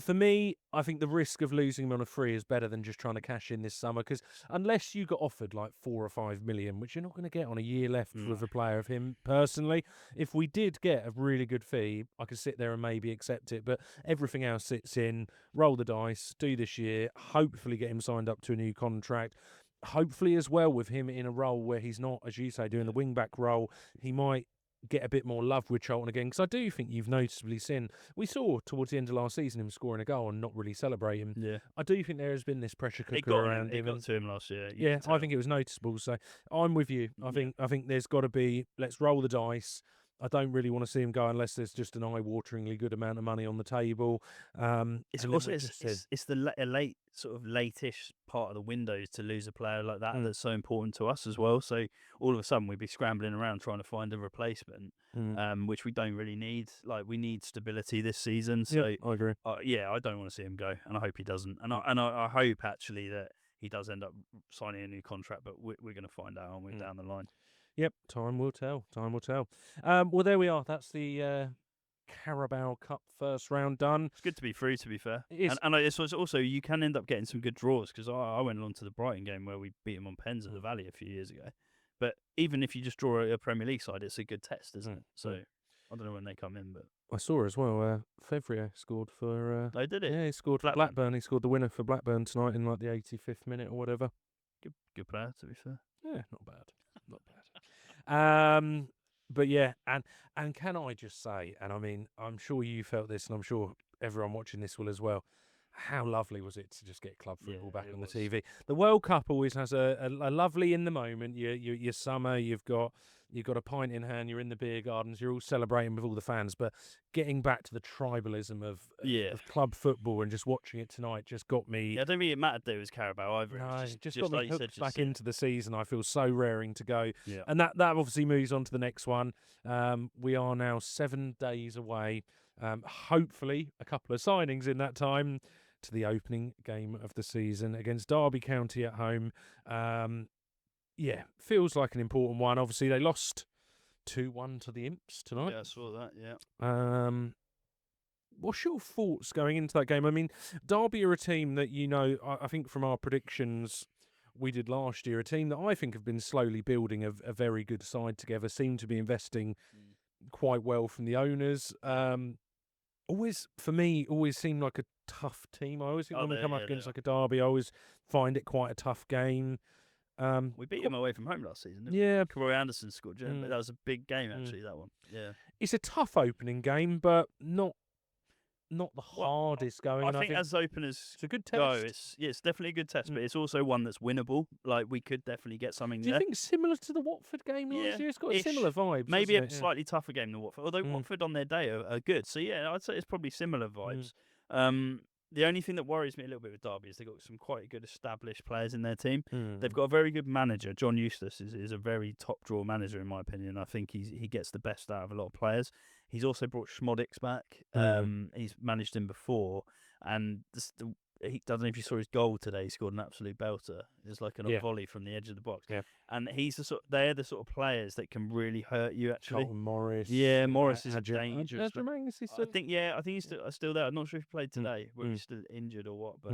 For me, I think the risk of losing him on a free is better than just trying to cash in this summer, because unless you got offered like 4 or 5 million, which you're not going to get on a year left with a player of him personally, if we did get a really good fee, I could sit there and maybe accept it, but everything else sits in, roll the dice, do this year, hopefully get him signed up to a new contract. Hopefully as well with him in a role where he's not, as you say, doing the wing-back role, he might get a bit more love with Charlton again, because I do think you've noticeably seen, we saw towards the end of last season him scoring a goal and not really celebrating. Yeah, I do think there has been this pressure cooker around him. It got to him last year. I think it was noticeable. So I'm with you. I think there's got to be, let's roll the dice. I don't really want to see him go unless there's just an eye-wateringly good amount of money on the table. It's and also then we just it's the a late sort of late-ish part of the window to lose a player like that that's so important to us as well. So all of a sudden we'd be scrambling around trying to find a replacement, which we don't really need. Like we need stability this season. So I agree. yeah, I don't want to see him go, and I hope he doesn't. And I hope actually that he does end up signing a new contract, but we're going to find out, aren't we, down the line? Yep, time will tell. Time will tell. Well, there we are. That's the Carabao Cup first round done. It's good to be through, to be fair. It is. And it's also, you can end up getting some good draws, because I went along to the Brighton game where we beat them on pens at the Valley a few years ago. But even if you just draw a Premier League side, it's a good test, isn't it? So I don't know when they come in, but I saw as well. Fevrier scored for. Oh, did it? Yeah, he scored for Blackburn. He scored the winner for Blackburn tonight in like the 85th minute or whatever. Good player, to be fair. Yeah, not bad. Not bad. But yeah, and can I just say, and I mean, I'm sure you felt this, and I'm sure everyone watching this will as well. How lovely was it to just get club football back on the TV? The World Cup always has a lovely in the moment. Your summer, you've got a pint in hand, you're in the beer gardens, you're all celebrating with all the fans. But getting back to the tribalism of club football and just watching it tonight just got me. Yeah, I don't think it mattered that it was Carabao either. No, just like got me hooked back into the season. I feel so raring to go. Yeah. And that obviously moves on to the next one. We are now 7 days away. Hopefully, a couple of signings in that time to the opening game of the season against Derby County at home. Yeah, feels like an important one. Obviously, they lost 2-1 to the Imps tonight. Yeah, I saw that, yeah. What's your thoughts going into that game? I mean, Derby are a team that, I think from our predictions we did last year, a team that I think have been slowly building a very good side together, seem to be investing quite well from the owners. Always seemed like a tough team. I always think when we come up against like a Derby, I always find it quite a tough game. We beat them away from home last season, didn't we? Roy Anderson scored, but that was a big game, actually, that one. Yeah. It's a tough opening game, but not the hardest going. I think as openers it's a good test. Go, it's definitely a good test, but it's also one that's winnable. Like, we could definitely get something there. Do you think similar to the Watford game last year? It's got similar vibes. Maybe a slightly tougher game than Watford, although Watford on their day are good. So, yeah, I'd say it's probably similar vibes. The only thing that worries me a little bit with Derby is they've got some quite good established players in their team. They've got a very good manager. John Eustace is a very top-drawer manager, in my opinion. I think he gets the best out of a lot of players. He's also brought Schmodix back. He's managed him before. And I don't know if you saw his goal today. He scored an absolute belter. It's like a volley from the edge of the box. Yeah. And they're the sort of players that can really hurt you, actually. Charlton Morris. Yeah, Morris is dangerous. I think he's still there. I'm not sure if he played today, whether he's still injured or what. But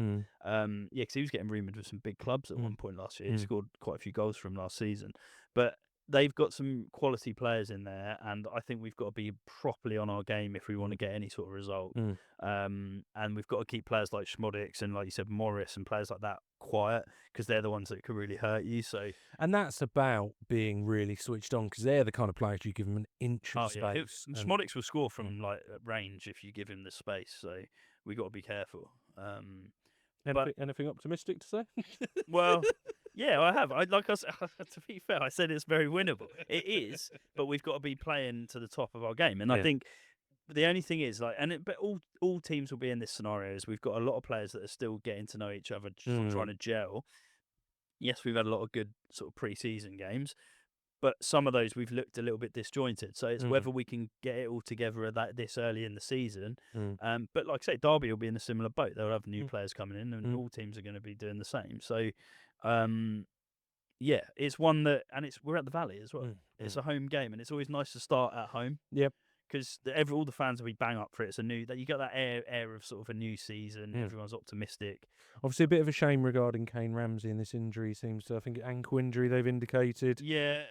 because he was getting rumoured with some big clubs at one point last year. He scored quite a few goals from last season. But they've got some quality players in there, and I think we've got to be properly on our game if we want to get any sort of result. And we've got to keep players like Schmodix and, like you said, Morris and players like that quiet, because they're the ones that can really hurt you. So, and that's about being really switched on, because they're the kind of players you give them an inch of space. Schmodix will score from like range if you give him the space. So we got to be careful. Anything optimistic to say? Well, yeah, I have. To be fair, I said it's very winnable. It is, but we've got to be playing to the top of our game. And I think the only thing is, but all teams will be in this scenario, is we've got a lot of players that are still getting to know each other, trying to gel. Yes, we've had a lot of good sort of pre-season games, but some of those we've looked a little bit disjointed. So it's whether we can get it all together this early in the season. But like I say, Derby will be in a similar boat. They'll have new players coming in, and all teams are going to be doing the same. So, yeah, it's one that, and we're at the Valley as well. It's a home game, and it's always nice to start at home. Yep. Because all the fans will be bang up for it. It's you got that air of sort of a new season. Everyone's optimistic. Obviously, a bit of a shame regarding Kane Ramsey and this injury. Seems to, I think, ankle injury they've indicated. Yeah,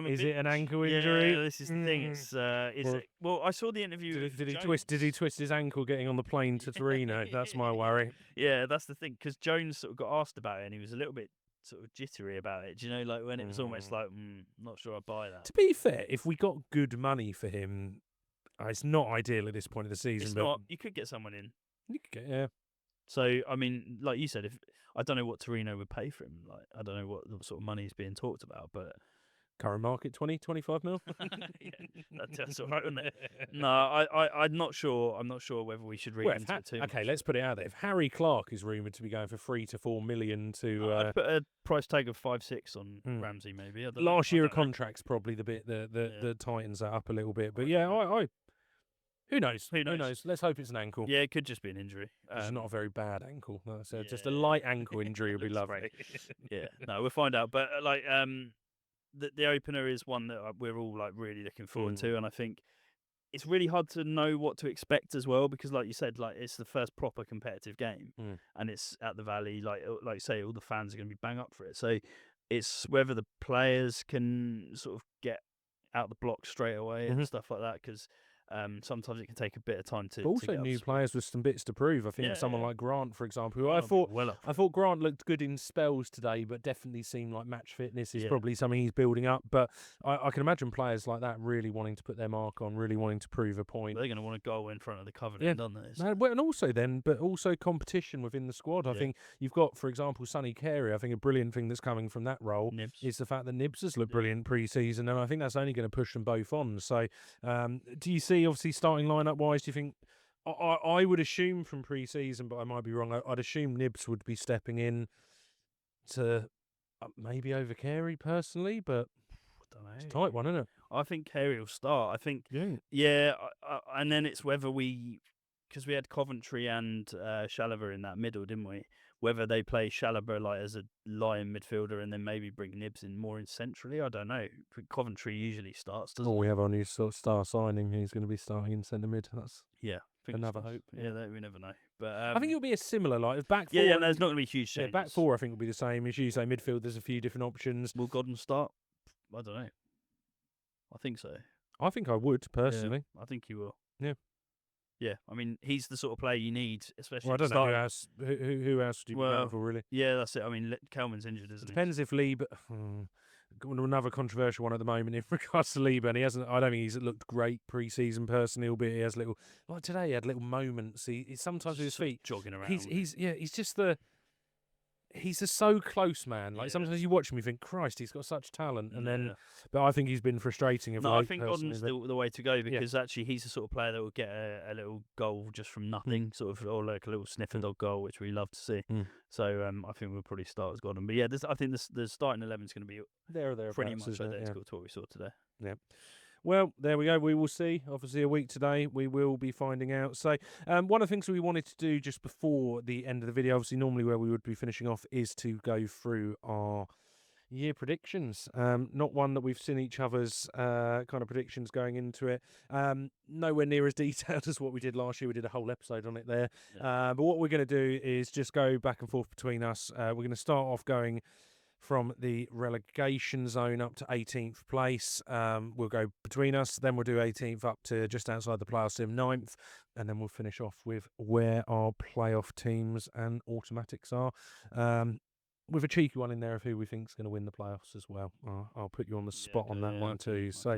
is it an ankle injury? Yeah, this is the thing. Well, I saw the interview. Did he twist his ankle getting on the plane to Torino? That's my worry. Yeah, that's the thing. Because Jones sort of got asked about it, and he was a little bit sort of jittery about it. Do you know, like when it was almost like, not sure I buy that. To be fair, if we got good money for him, it's not ideal at this point of the season. It's not. You could get someone in. You could get, So, I mean, like you said, I don't know what Torino would pay for him. Like, I don't know what sort of money is being talked about, but Current market 20-25 mil. That's all right, isn't it? No, I'm not sure. I'm not sure whether we should read into it too much. Okay, let's put it out there. If Harry Clark is rumoured to be going for 3 to 4 million to I'd put a price tag of 5-6 on Ramsey, maybe. last year, a contract's probably the bit that tightens that up a little bit. But yeah, I who knows? Who knows? Let's hope it's an ankle. Yeah, it could just be an injury. It's not a very bad ankle. So just a light ankle injury would be lovely. Yeah, no, we'll find out. But the opener is one that we're all like really looking forward to, and I think it's really hard to know what to expect as well, because like you said, like it's the first proper competitive game, and it's at the Valley. Like you say, all the fans are going to be bang up for it. So it's whether the players can sort of get out the block straight away and stuff like that, because sometimes it can take a bit of time to. But also new players with some bits to prove. I think someone like Grant, for example, who I thought Grant looked good in spells today, but definitely seemed like match fitness is probably something he's building up. But I can imagine players like that really wanting to put their mark on, really wanting to prove a point. They're going to want to go in front of the Covenant, don't they? Well, and also competition within the squad. I think you've got, for example, Sonny Carey. I think a brilliant thing that's coming from that role is the fact that Nibs has looked brilliant pre-season, and I think that's only going to push them both on. So do you see, obviously, starting lineup wise, do you think I would assume from pre-season, but I might be wrong, I'd assume Nibs would be stepping in to maybe over Carey personally, but I don't know. It's a tight one, isn't it? I think Carey will start. I think and then it's whether because we had Coventry and Chalobah in that middle, didn't we? Whether they play Chalobah like as a lying midfielder and then maybe bring Nibs in more in centrally, I don't know. Coventry usually starts, doesn't it? We have our new sort of star signing. He's going to be starting in centre mid. That's another hope. Yeah, we never know. But I think it'll be a similar like back four. Yeah, there's not going to be huge changes. Back four, I think will be the same as you say. Midfield, there's a few different options. Will Godden start? I don't know. I think so. I think I would personally. Yeah, I think he will. Yeah. Yeah, I mean, he's the sort of player you need, especially. Well, I don't know who else do you go for, really? Yeah, that's it. I mean, Kelman's injured, isn't he? Depends if Liebe. Another controversial one at the moment in regards to Liebe, and he hasn't. I don't think he's looked great pre-season personally, albeit he has little. Like today, he had little moments. He sometimes with his feet jogging around. He's just the. He's just so close, man. Like sometimes you watch him, you think, Christ, he's got such talent, and then, but I think he's been frustrating. I think Godden's the way to go, because actually he's the sort of player that will get a little goal just from nothing, sort of, or like a little sniffer dog goal, which we love to see. So I think we'll probably start as Godden. But yeah, I think the starting 11 is going to be there pretty much identical to what we saw today. Yeah. Well, there we go. We will see. Obviously, a week today, we will be finding out. So, one of the things we wanted to do just before the end of the video, obviously, normally where we would be finishing off, is to go through our year predictions. Not one that we've seen each other's kind of predictions going into it. Nowhere near as detailed as what we did last year. We did a whole episode on it there. But what we're going to do is just go back and forth between us. We're going to start off going from the relegation zone up to 18th place. We'll go between us, then we'll do 18th up to just outside the playoffs in 9th, and then we'll finish off with where our playoff teams and automatics are. With a cheeky one in there of who we think is going to win the playoffs as well. I'll put you on the spot on that one too. So,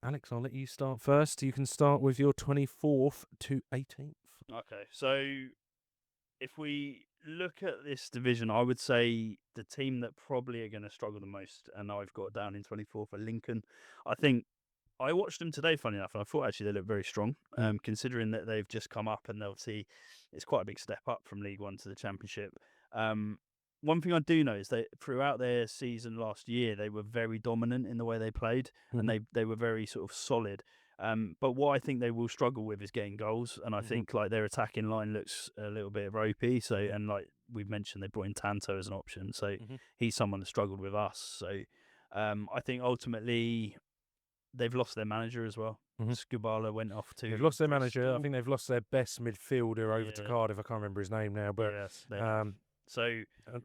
Alex, I'll let you start first. You can start with your 24th to 18th. Okay, so if we look at this division, I would say the team that probably are going to struggle the most, and I've got down in 24 for Lincoln. I think I watched them today, funny enough, and I thought actually they look very strong, considering that they've just come up, and obviously it's quite a big step up from League One to the Championship. One thing I do know is that throughout their season last year, they were very dominant in the way they played, and they were very sort of solid. But what I think they will struggle with is getting goals, and I think like their attacking line looks a little bit ropey. So, and like we've mentioned, they brought in Tanto as an option, so he's someone that struggled with us. So, I think ultimately they've lost their manager as well. Skubala went off to. They've lost their manager. I think they've lost their best midfielder over to Cardiff. I can't remember his name now, but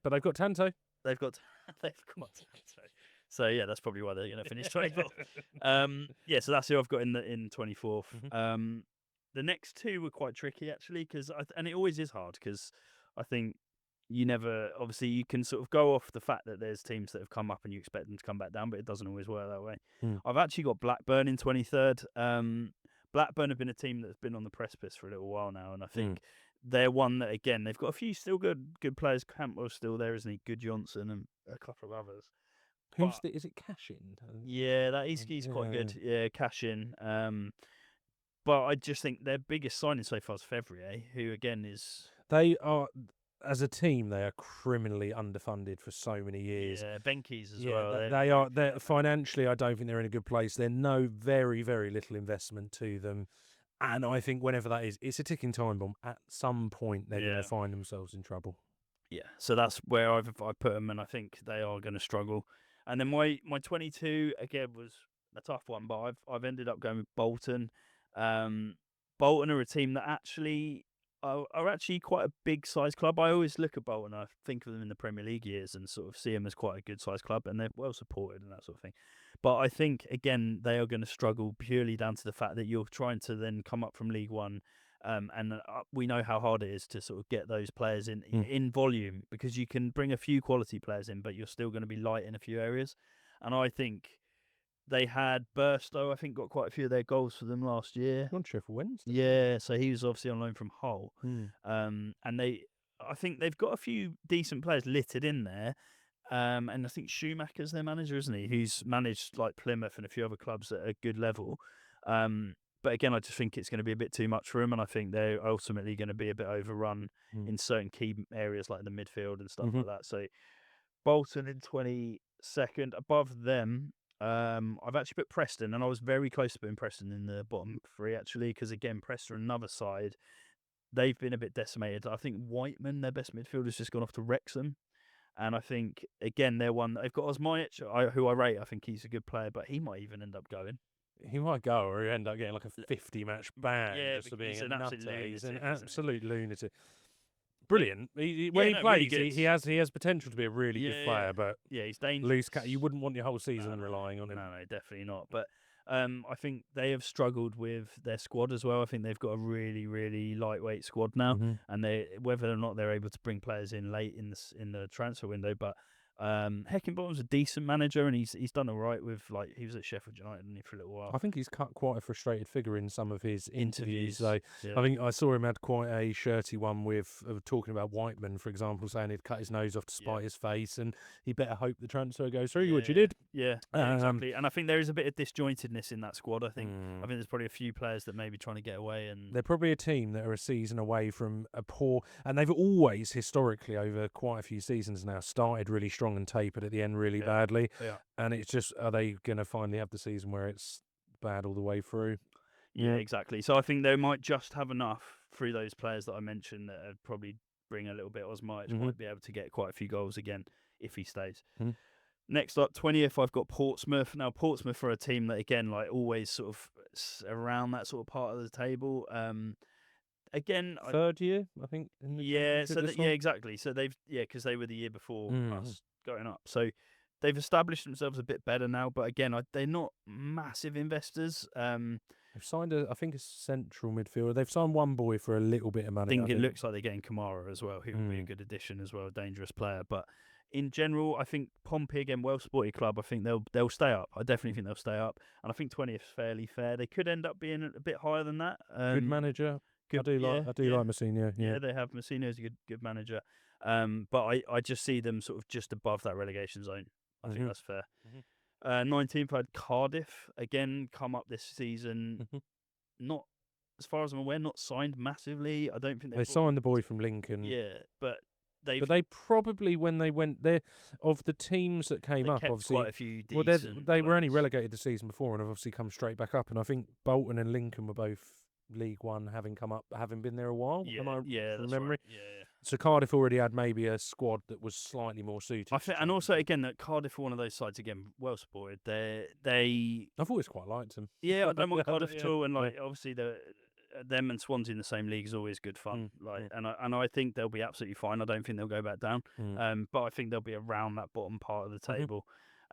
but they've got Tanto. They've got Tanto. So yeah, that's probably why they're going to finish 24th. So that's who I've got in 24th. The next two were quite tricky actually, and it always is hard because I think you can sort of go off the fact that there's teams that have come up and you expect them to come back down, but it doesn't always work that way. I've actually got Blackburn in 23rd. Blackburn have been a team that's been on the precipice for a little while now, and I think they're one that, again, they've got a few still good players. Campbell's still there, isn't he? Good Johnson and a couple of others. Is it Cashin? Yeah, he's quite good. Yeah, Cashin. But I just think their biggest signing so far is Fevrier, who again is... They are, as a team, they are criminally underfunded for so many years. Yeah, Benke's as well. They're financially, I don't think they're in a good place. They're very, very little investment to them. And I think whenever that is, it's a ticking time bomb. At some point, they're going to find themselves in trouble. Yeah, so that's where I put them, and I think they are going to struggle. And then my 22 again was a tough one, but I've ended up going with Bolton. Bolton are a team that actually are actually quite a big size club. I always look at Bolton, I think of them in the Premier League years, and sort of see them as quite a good size club, and they're well supported and that sort of thing. But I think again they are going to struggle purely down to the fact that you're trying to then come up from League One. And we know how hard it is to sort of get those players in volume, because you can bring a few quality players in, but you're still going to be light in a few areas. And I think they had Burstow, I think, got quite a few of their goals for them last year. On Sheffield Wednesday. Yeah, so he was obviously on loan from Hull. And I think they've got a few decent players littered in there. And I think Schumacher's their manager, isn't he? Who's managed like Plymouth and a few other clubs at a good level. But again, I just think it's going to be a bit too much for them, and I think they're ultimately going to be a bit overrun in certain key areas like the midfield and stuff like that. So Bolton in 22nd. Above them, I've actually put Preston, and I was very close to putting Preston in the bottom three, actually, because again, Preston, another side, they've been a bit decimated. I think Whiteman, their best midfielder's just gone off to Wrexham. And I think, again, they're one. They've got Osmajic, who I rate. I think he's a good player, but he might even end up going. He might go, or he end up getting like a 50-match ban just for being he's a an nutter. absolute lunatic, He's an isn't absolute lunatic. Brilliant. When he plays, really he has potential to be a really good player, but he's dangerous. You wouldn't want your whole season relying on him. No, definitely not. But I think they have struggled with their squad as well. I think they've got a really, really lightweight squad now, and whether or not they're able to bring players in late in the transfer window, but. Heckingbottom's a decent manager, and he's done all right with, like, he was at Sheffield United for a little while. I think he's cut quite a frustrated figure in some of his interviews. So yeah. I think I saw him had quite a shirty one with talking about Whiteman, for example, saying he'd cut his nose off to spite his face, and he better hope the transfer goes through, which he did. Yeah, exactly. And I think there is a bit of disjointedness in that squad. I think there's probably a few players that may be trying to get away, and they're probably a team that are a season away from a poor, and they've always historically over quite a few seasons now started really strong and tapered at the end really badly. And it's just, are they going to finally have the season where it's bad all the way through? Yeah, exactly. So I think they might just have enough through those players that I mentioned that would probably bring a little bit. Osmajic might be able to get quite a few goals again if he stays. Next up, 20th, I've got Portsmouth. Now, Portsmouth are a team that, again, like always sort of around that sort of part of the table. Again, third year, I think. Exactly. So because they were the year before us going up. So they've established themselves a bit better now. But again, they're not massive investors. They've signed I think a central midfielder. They've signed one boy for a little bit of money. I think it looks like they're getting Kamara as well, who would be a good addition as well, a dangerous player. But in general, I think Pompey, again, well-supported club, I think they'll stay up. I definitely think they'll stay up. And I think 20th is fairly fair. They could end up being a bit higher than that. Good manager. I do like Mousinho. Yeah, they have. Mousinho's a good manager. But I just see them sort of just above that relegation zone. I think that's fair. 19th, I had Cardiff again come up this season. Not, as far as I'm aware, not signed massively. I don't think they signed the boy from Lincoln. Yeah, but they probably, when they went there, of the teams that came up, obviously quite a few decent they were only relegated the season before and have obviously come straight back up. And I think Bolton and Lincoln were both League One, having been there a while. Yeah, from memory. Right. Yeah. So Cardiff already had maybe a squad that was slightly more suited. I think, and also again that Cardiff are one of those sides, again, well supported. I've always quite liked them. Yeah, I don't want Cardiff at all, and obviously them and Swansea in the same league is always good fun. And I think they'll be absolutely fine. I don't think they'll go back down. But I think they'll be around that bottom part of the table.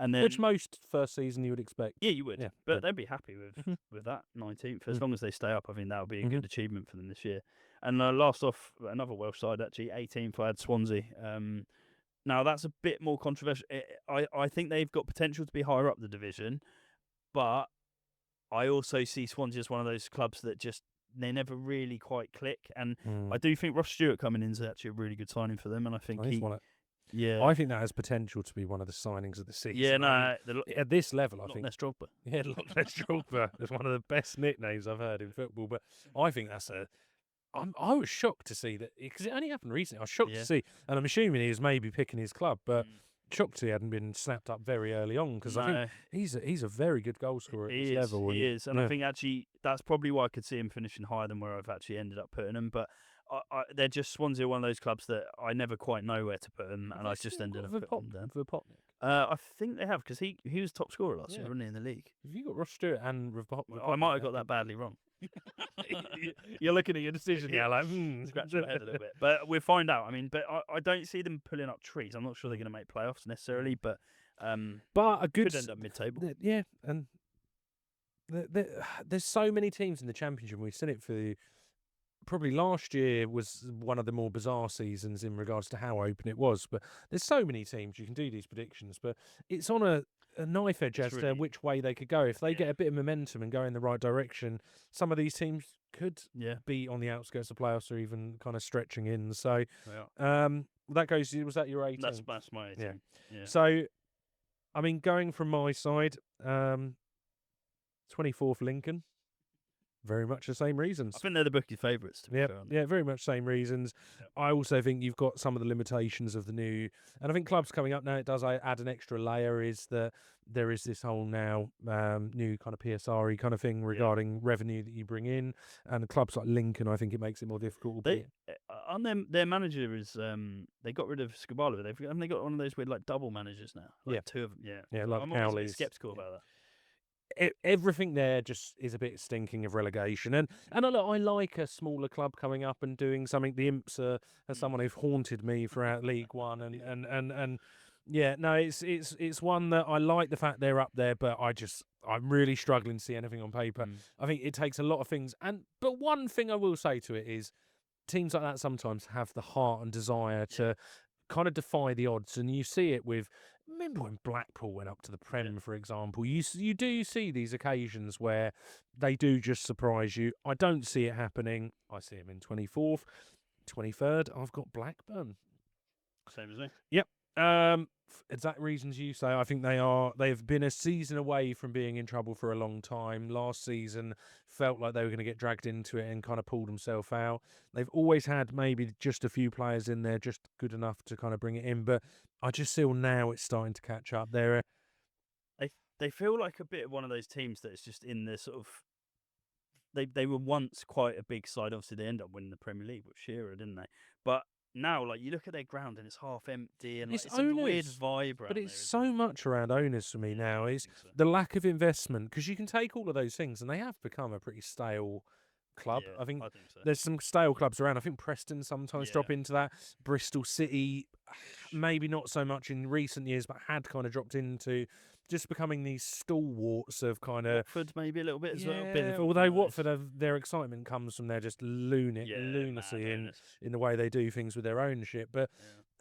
And then, which most first season you would expect. Yeah, you would. Yeah, but they'd be happy with that 19th. As long as they stay up, I think that would be a good achievement for them this year. And last off, another Welsh side, actually, 18th, I had Swansea. Now, that's a bit more controversial. I think they've got potential to be higher up the division, but I also see Swansea as one of those clubs that just, they never really quite click. And I do think Ross Stewart coming in is actually a really good signing for them. And I think Yeah. I think that has potential to be one of the signings of the season. Yeah, no. At this level, I think. Less Drogba. Yeah, Loch Drogba is one of the best nicknames I've heard in football. But I think that's I was shocked to see that, because it only happened recently. I was shocked to see, and I'm assuming he was maybe picking his club, but shocked he hadn't been snapped up very early on, because I think he's a very good goal scorer at this level. He is, and I think actually that's probably why I could see him finishing higher than where I've actually ended up putting him. But they're just Swansea, one of those clubs that I never quite know where to put them, and I just ended up putting them down. I think they have, because he was top scorer last year, wasn't he, in the league? Have you got Ross Stewart and Vipotnik? I might have got that badly wrong. You're looking at your decision now, like scratching my head a little bit, but we'll find out. I mean, but I don't see them pulling up trees. I'm not sure they're going to make playoffs necessarily, but a good could end up mid-table. Yeah, and there's so many teams in the Championship. We've seen it for probably last year was one of the more bizarre seasons in regards to how open it was. But there's so many teams you can do these predictions, but it's on a knife edge as to which way they could go. If they get a bit of momentum and go in the right direction, some of these teams could be on the outskirts of playoffs or even kind of stretching in. So that goes. Was that your 18? That's my 18. Yeah. So, I mean, going from my side, 24th Lincoln. Very much the same reasons. I think they're the bookie favourites, to be fair. Yeah, very much same reasons. Yep. I also think you've got some of the limitations of the new, and I think clubs coming up now, it does add an extra layer, is that there is this whole now new kind of PSRE kind of thing regarding revenue that you bring in, and clubs like Lincoln, I think it makes it more difficult. Their manager is they got rid of Skubala, they got one of those weird like double managers now. Like two of them. Yeah, like I'm always skeptical about that. Everything there just is a bit stinking of relegation, and look, I like a smaller club coming up and doing something. The Imps are someone who've haunted me throughout League One, and yeah, no, it's one that I like the fact they're up there, but I'm really struggling to see anything on paper. I think it takes a lot of things, but one thing I will say to it is teams like that sometimes have the heart and desire to kind of defy the odds, and you see it with. Remember when Blackpool went up to the Prem, for example? You do see these occasions where they do just surprise you. I don't see it happening. I see them in 24th, 23rd. I've got Blackburn. Same as me. Yep. Exact reasons you say. I think they've been a season away from being in trouble for a long time. Last season felt like they were going to get dragged into it and kind of pulled themselves out. They've always had maybe just a few players in there just good enough to kind of bring it in, but I just feel now it's starting to catch up. They feel like a bit of one of those teams that is just in the sort of. They were once quite a big side. Obviously, they ended up winning the Premier League with Shearer, didn't they? But now, like, you look at their ground and it's half empty, and it's a weird vibe. But it's so much around owners for me now. Is the lack of investment, because you can take all of those things and they have become a pretty stale club. I think so. There's some stale clubs around. I think Preston sometimes drop into that. Bristol City, maybe not so much in recent years, but had kind of dropped into just becoming these stalwarts of kind of Watford, maybe a little bit as well. Although Watford, their excitement comes from their just lunacy in the way they do things with their ownership. But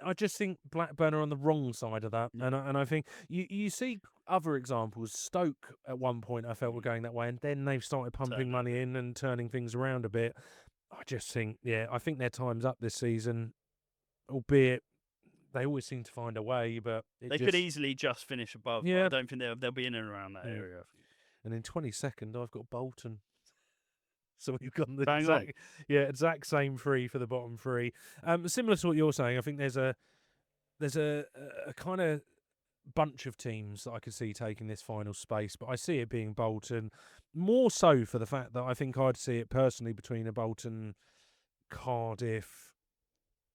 I just think Blackburn are on the wrong side of that, and I think you see other examples. Stoke at one point I felt were going that way, and then they've started pumping money in and turning things around a bit. I just think, I think their time's up this season, albeit. They always seem to find a way, but they could easily just finish above. Yeah. I don't think they'll be in and around that area. And in 22nd, I've got Bolton. So we've got the exact same three for the bottom three. Similar to what you're saying, I think there's a kind of bunch of teams that I could see taking this final space, but I see it being Bolton, more so for the fact that I think I'd see it personally between a Bolton, Cardiff,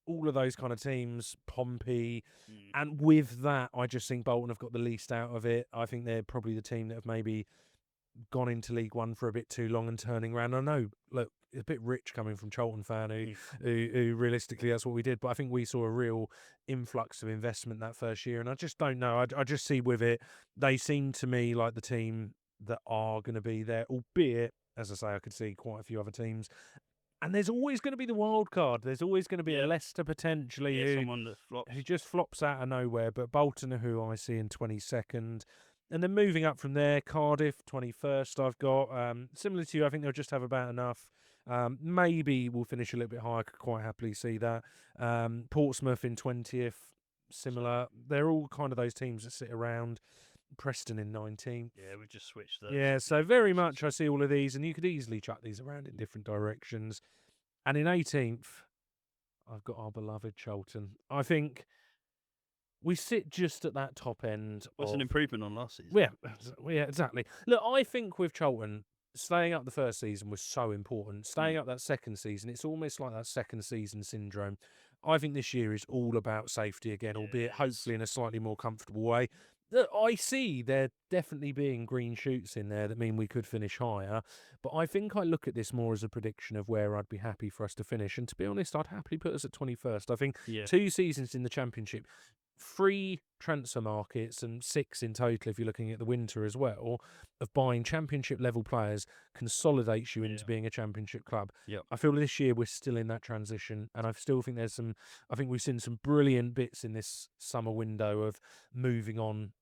all of those kind of teams, Pompey, and with that, I just think Bolton have got the least out of it. I think they're probably the team that have maybe gone into League One for a bit too long and turning around. I know, look, it's a bit rich coming from Charlton fan who realistically that's what we did, but I think we saw a real influx of investment that first year, and I just don't know. I just see with it, they seem to me like the team that are going to be there, albeit, as I say, I could see quite a few other teams. And there's always going to be the wild card. There's always going to be a Leicester potentially someone that flops. Who just flops out of nowhere. But Bolton are who I see in 22nd. And then moving up from there, Cardiff, 21st I've got. Similar to you, I think they'll just have about enough. Maybe we'll finish a little bit higher. I could quite happily see that. Portsmouth in 20th. similar. They're all kind of those teams that sit around. Preston in 19th. Yeah, we've just switched those. Yeah, so very much I see all of these, and you could easily chuck these around in different directions. And in 18th, I've got our beloved Charlton. I think we sit just at that top end. What's an improvement on last season? Yeah, exactly. Look, I think with Charlton, staying up the first season was so important. Staying up that second season, it's almost like that second season syndrome. I think this year is all about safety again, albeit hopefully in a slightly more comfortable way. I see there definitely being green shoots in there that mean we could finish higher, but I think I look at this more as a prediction of where I'd be happy for us to finish. And to be honest, I'd happily put us at 21st. I think 2 seasons in the Championship, 3 transfer markets and 6 in total if you're looking at the winter as well, of buying Championship level players consolidates you into being a Championship club. I feel this year we're still in that transition, and I still think I think we've seen some brilliant bits in this summer window of moving on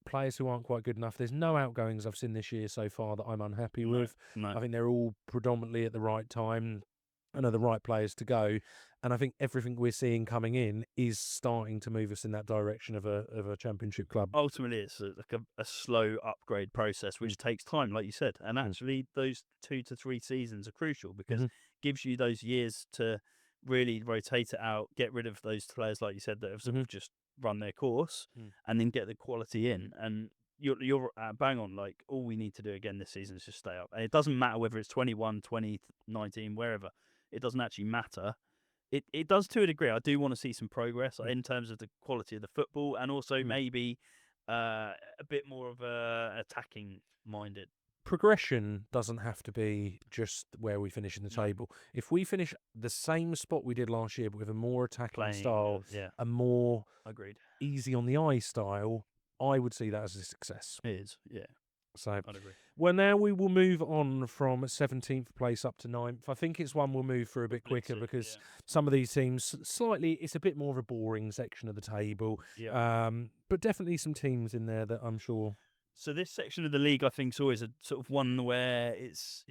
players who aren't quite good enough. There's no outgoings I've seen this year so far that I'm unhappy with. I think they're all predominantly at the right time and are the right players to go. And I think everything we're seeing coming in is starting to move us in that direction of a Championship club. Ultimately, it's like a slow upgrade process, which takes time, like you said. And actually, those 2 to 3 seasons are crucial because it gives you those years to really rotate it out, get rid of those players, like you said, that have sort of just run their course, and then get the quality in. And you're bang on. Like, all we need to do again this season is just stay up. And it doesn't matter whether it's 21, 20, 19, wherever. It doesn't actually matter. It does to a degree. I do want to see some progress in terms of the quality of the football, and also maybe a bit more of a attacking minded. Progression doesn't have to be just where we finish in the table. If we finish the same spot we did last year, but with a more attacking style, a more easy on the eye style, I would see that as a success. It is, yeah. So, I'd agree. Well, now we will move on from 17th place up to 9th. I think it's one we'll move through a bit quicker because some of these teams, it's a bit more of a boring section of the table. But definitely some teams in there that I'm sure. So this section of the league, I think, is always a sort of one where there's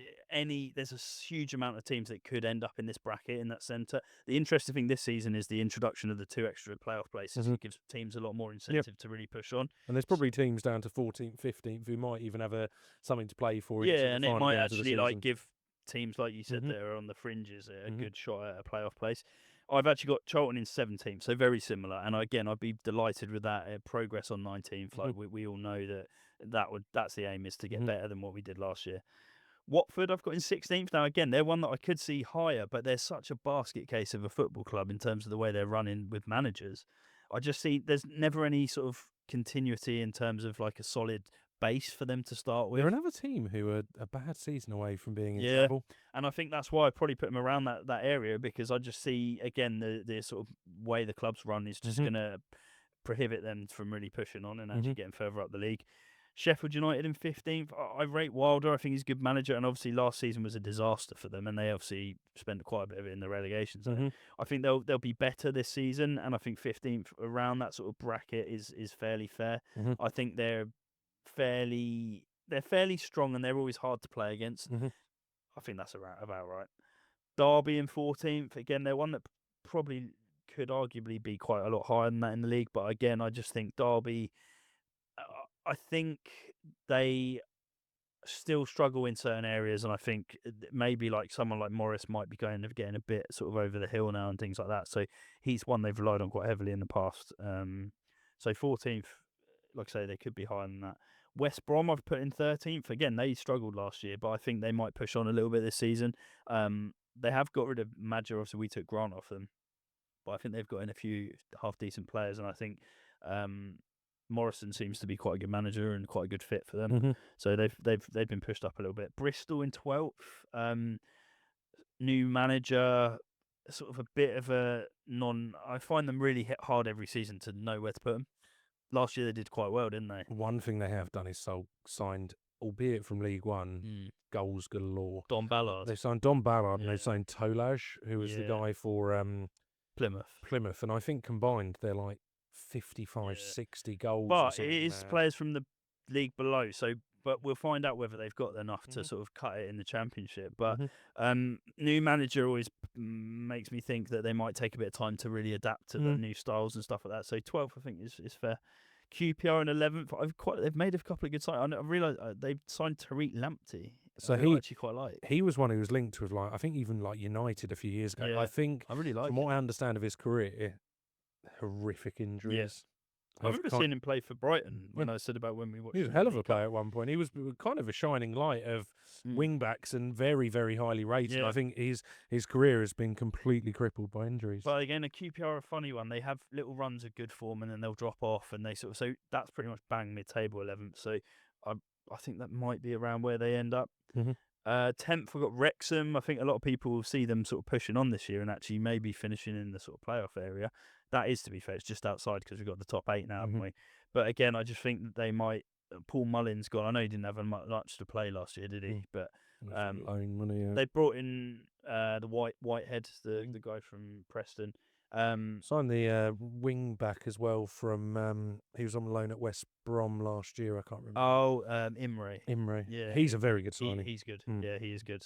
a huge amount of teams that could end up in this bracket, in that centre. The interesting thing this season is the introduction of the 2 extra playoff places. It gives teams a lot more incentive to really push on. And there's probably teams down to 14th, 15th who might even have something to play for. And it might actually give teams, like you said, that are on the fringes a good shot at a playoff place. I've actually got Charlton in 17th, so very similar. And again, I'd be delighted with that progress on 19th. Like we all know that's the aim, is to get better than what we did last year. Watford, I've got in 16th. Now, again, they're one that I could see higher, but they're such a basket case of a football club in terms of the way they're running with managers. I just see there's never any sort of continuity in terms of like a solid base for them to start with. They're another team who are a bad season away from being in trouble. And I think that's why I probably put them around that area, because I just see, again, the sort of way the club's run is just going to prohibit them from really pushing on and actually getting further up the league. Sheffield United in 15th. I rate Wilder. I think he's a good manager, and obviously last season was a disaster for them, and they obviously spent quite a bit of it in the relegation zone. I think they'll be better this season, and I think 15th around that sort of bracket is fairly fair. I think they're fairly strong, and they're always hard to play against. I think that's about right. Derby in 14th. Again, they're one that probably could arguably be quite a lot higher than that in the league, but again, I just think Derby, I think they still struggle in certain areas, and I think maybe like someone like Morris might be getting a bit sort of over the hill now and things like that. So he's one they've relied on quite heavily in the past. So 14th, like I say, they could be higher than that. West Brom I've put in 13th. Again, they struggled last year, but I think they might push on a little bit this season. They have got rid of Madger. Obviously, we took Grant off them, but I think they've got in a few half-decent players, and I think Morrison seems to be quite a good manager and quite a good fit for them. So they've been pushed up a little bit. Bristol in 12th. New manager, sort of a bit of a I find them really hit hard every season to know where to put them. Last year they did quite well, didn't they? One thing they have done is signed, albeit from League One, goals galore. Don Ballard. They signed Don Ballard and they signed Tolaj, who was the guy for Plymouth. And I think combined they're like 55, 60 goals. But it is players from the league below. So but we'll find out whether they've got enough to sort of cut it in the Championship. But Mm-hmm. New manager always makes me think that they might take a bit of time to really adapt to the new styles and stuff like that. So 12th, I think, is fair. QPR in 11th. They've made a couple of good signings. I realised they've signed Tariq Lamptey. So who I actually quite like. He was one who was linked with, like, I think even like United a few years ago. Yeah, I think I really like from it. what I understand of his career, horrific injuries. I remember seeing him play for Brighton when I said about when we watched. He was a hell of a player at one point. He was kind of a shining light of wing backs and very, very highly rated. Yeah. I think his career has been completely crippled by injuries. But again, a QPR are a funny one. They have little runs of good form and then they'll drop off, and they so that's pretty much bang mid-table 11th. So I think that might be around where they end up. 10th, we've got Wrexham. I think a lot of people will see them sort of pushing on this year and actually maybe finishing in the sort of playoff area. That is, to be fair, it's just outside because we've got the top 8 now, haven't we? But again, I just think that they might. Paul Mullins gone. I know he didn't have much to play last year, did he? But they brought in the Whitehead, the guy from Preston. Signed the wing back as well from he was on loan at West Brom last year. I can't remember. Oh, Imre. Yeah, he's a very good signing. He's good. Yeah, he is good.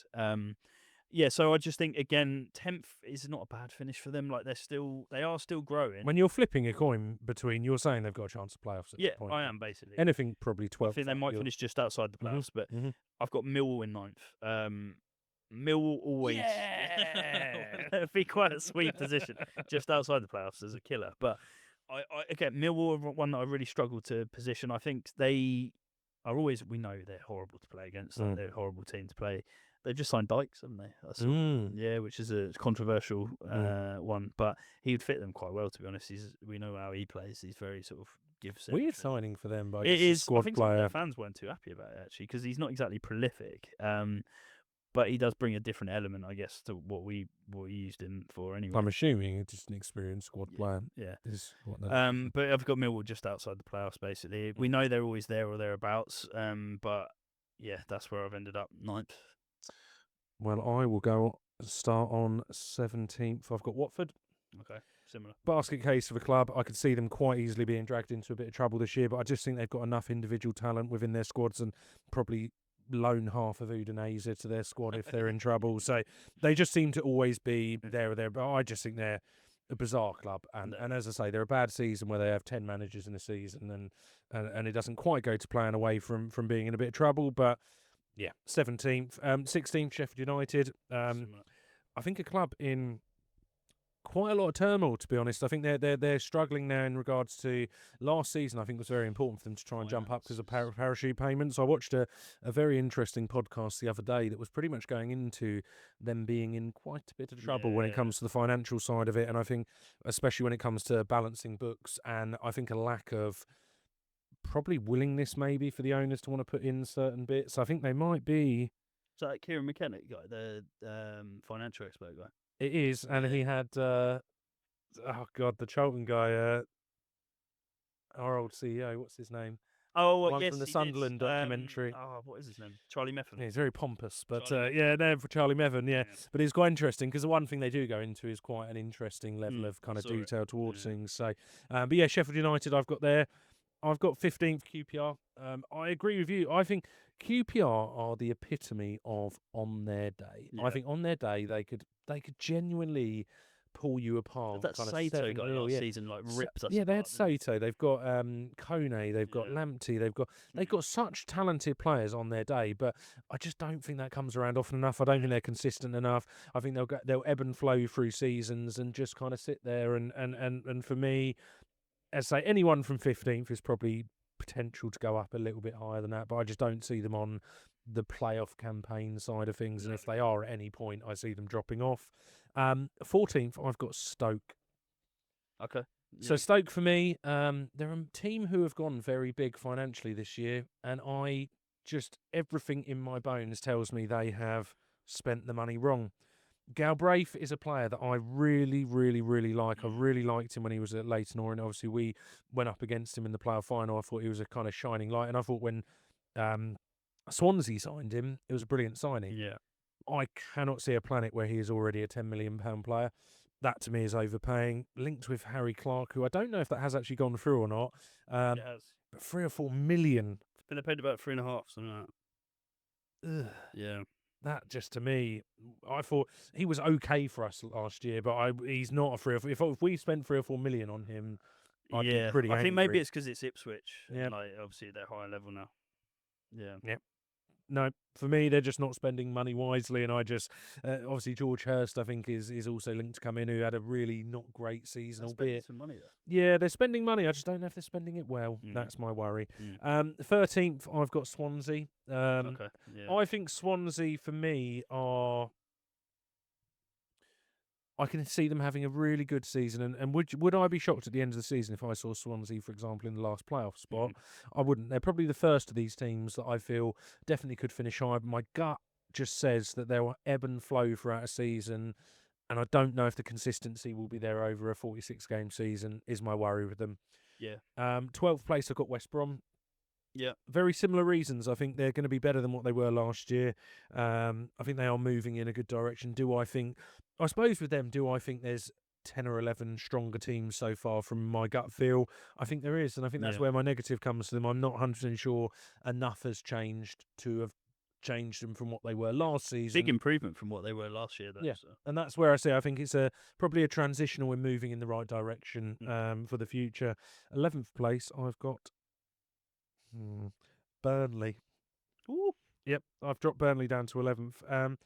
Yeah, so I just think again, 10th is not a bad finish for them. Like they are still growing. When you're flipping a coin between, you're saying they've got a chance of playoffs. At this point. I am basically. Anything probably 12th. I think they might finish just outside the playoffs, but I've got Millwall in 9th. Millwall always it'd be quite a sweet position just outside the playoffs as a killer. But again, Millwall are one that I really struggle to position. I think they are always. We know they're horrible to play against. They're a horrible team to play. They've just signed Dykes, haven't they? Yeah, which is a controversial one, but he would fit them quite well, to be honest. We know how he plays. He's very sort of gives. Weird signing for them, but it is. Squad I think player. Some of their fans weren't too happy about it actually because he's not exactly prolific. But he does bring a different element, I guess, to what we used him for anyway. I'm assuming it's just an experienced squad player. Yeah. But I've got Millwall just outside the playoffs, basically. We know they're always there or thereabouts. But yeah, that's where I've ended up, 9th. Well, I will start on 17th. I've got Watford. Okay, similar. Basket case of a club. I could see them quite easily being dragged into a bit of trouble this year, but I just think they've got enough individual talent within their squads and probably loan half of Udinese to their squad if they're in trouble. So they just seem to always be there or there. But I just think they're a bizarre club. And as I say, they're a bad season where they have 10 managers in a season and it doesn't quite go to plan away from being in a bit of trouble. But yeah, 17th. 16th, Sheffield United. I think a club in quite a lot of turmoil, to be honest. I think they're struggling now in regards to last season. I think it was very important for them to try and jump up because of parachute payments. I watched a very interesting podcast the other day that was pretty much going into them being in quite a bit of trouble when it comes to the financial side of it. And I think, especially when it comes to balancing books, and I think a lack of probably willingness maybe for the owners to want to put in certain bits. I think they might be. Is that Kieran McKenna guy, the financial expert guy? It is, and he had, the Charlton guy, our old CEO, what's his name? One from the Sunderland documentary. What is his name? Charlie Meffin. Yeah, he's very pompous, but for Charlie Meffin, yeah. But it's quite interesting because the one thing they do go into is quite an interesting level of kind of detail towards things. So, but yeah, Sheffield United I've got there. I've got 15th QPR. I agree with you. I think QPR are the epitome of on their day. Yeah. I think on their day they could genuinely pull you apart. That Sato guy last season ripped us. Yeah, they had Sato. They've got Kone. They've got Lamptey. They've got such talented players on their day, but I just don't think that comes around often enough. I don't think they're consistent enough. I think they'll ebb and flow through seasons and just kind of sit there. And for me, as I say, anyone from 15th is probably potential to go up a little bit higher than that, but I just don't see them on the playoff campaign side of things. And if they are at any point, I see them dropping off. 14th, I've got Stoke. Okay. Yeah. So Stoke for me, they're a team who have gone very big financially this year, and everything in my bones tells me they have spent the money wrong. Galbraith is a player that I really, really, really like. I really liked him when he was at Leyton Orient. Obviously, we went up against him in the playoff final. I thought he was a kind of shining light. And I thought when Swansea signed him, it was a brilliant signing. Yeah. I cannot see a planet where he is already a £10 million player. That, to me, is overpaying. Linked with Harry Clark, who I don't know if that has actually gone through or not. It has. But £3 or £4 million think they paid about 3.5, something like that. Yeah. That just, to me, I thought he was okay for us last year, but he's not a 3 or 4. If we spent 3 or 4 million on him, I'd be pretty I angry. think maybe it's because it's Ipswich. Yeah. And, like, obviously they're higher level now. Yeah. No, for me, they're just not spending money wisely, and I just obviously George Hurst, I think, is also linked to come in, who had a really not great season, albeit some money though. Yeah, they're spending money. I just don't know if they're spending it well. That's my worry. 13th, I've got Swansea. Okay. Yeah. I think Swansea, for me, I can see them having a really good season. And would I be shocked at the end of the season if I saw Swansea, for example, in the last playoff spot? I wouldn't. They're probably the first of these teams that I feel definitely could finish high. But my gut just says that there will ebb and flow throughout a season. And I don't know if the consistency will be there over a 46-game season, is my worry with them. Yeah. 12th place, I've got West Brom. Yeah. Very similar reasons. I think they're going to be better than what they were last year. I think they are moving in a good direction. I suppose with them, do I think there's 10 or 11 stronger teams so far from my gut feel? I think there is, and I think that's where my negative comes to them. I'm not 100% sure enough has changed to have changed them from what they were last season. Big improvement from what they were last year, though. Yeah, so. And that's where I say I think it's probably a transitional. We're moving in the right direction for the future. 11th place, I've got Burnley. Ooh. Yep, I've dropped Burnley down to 11th.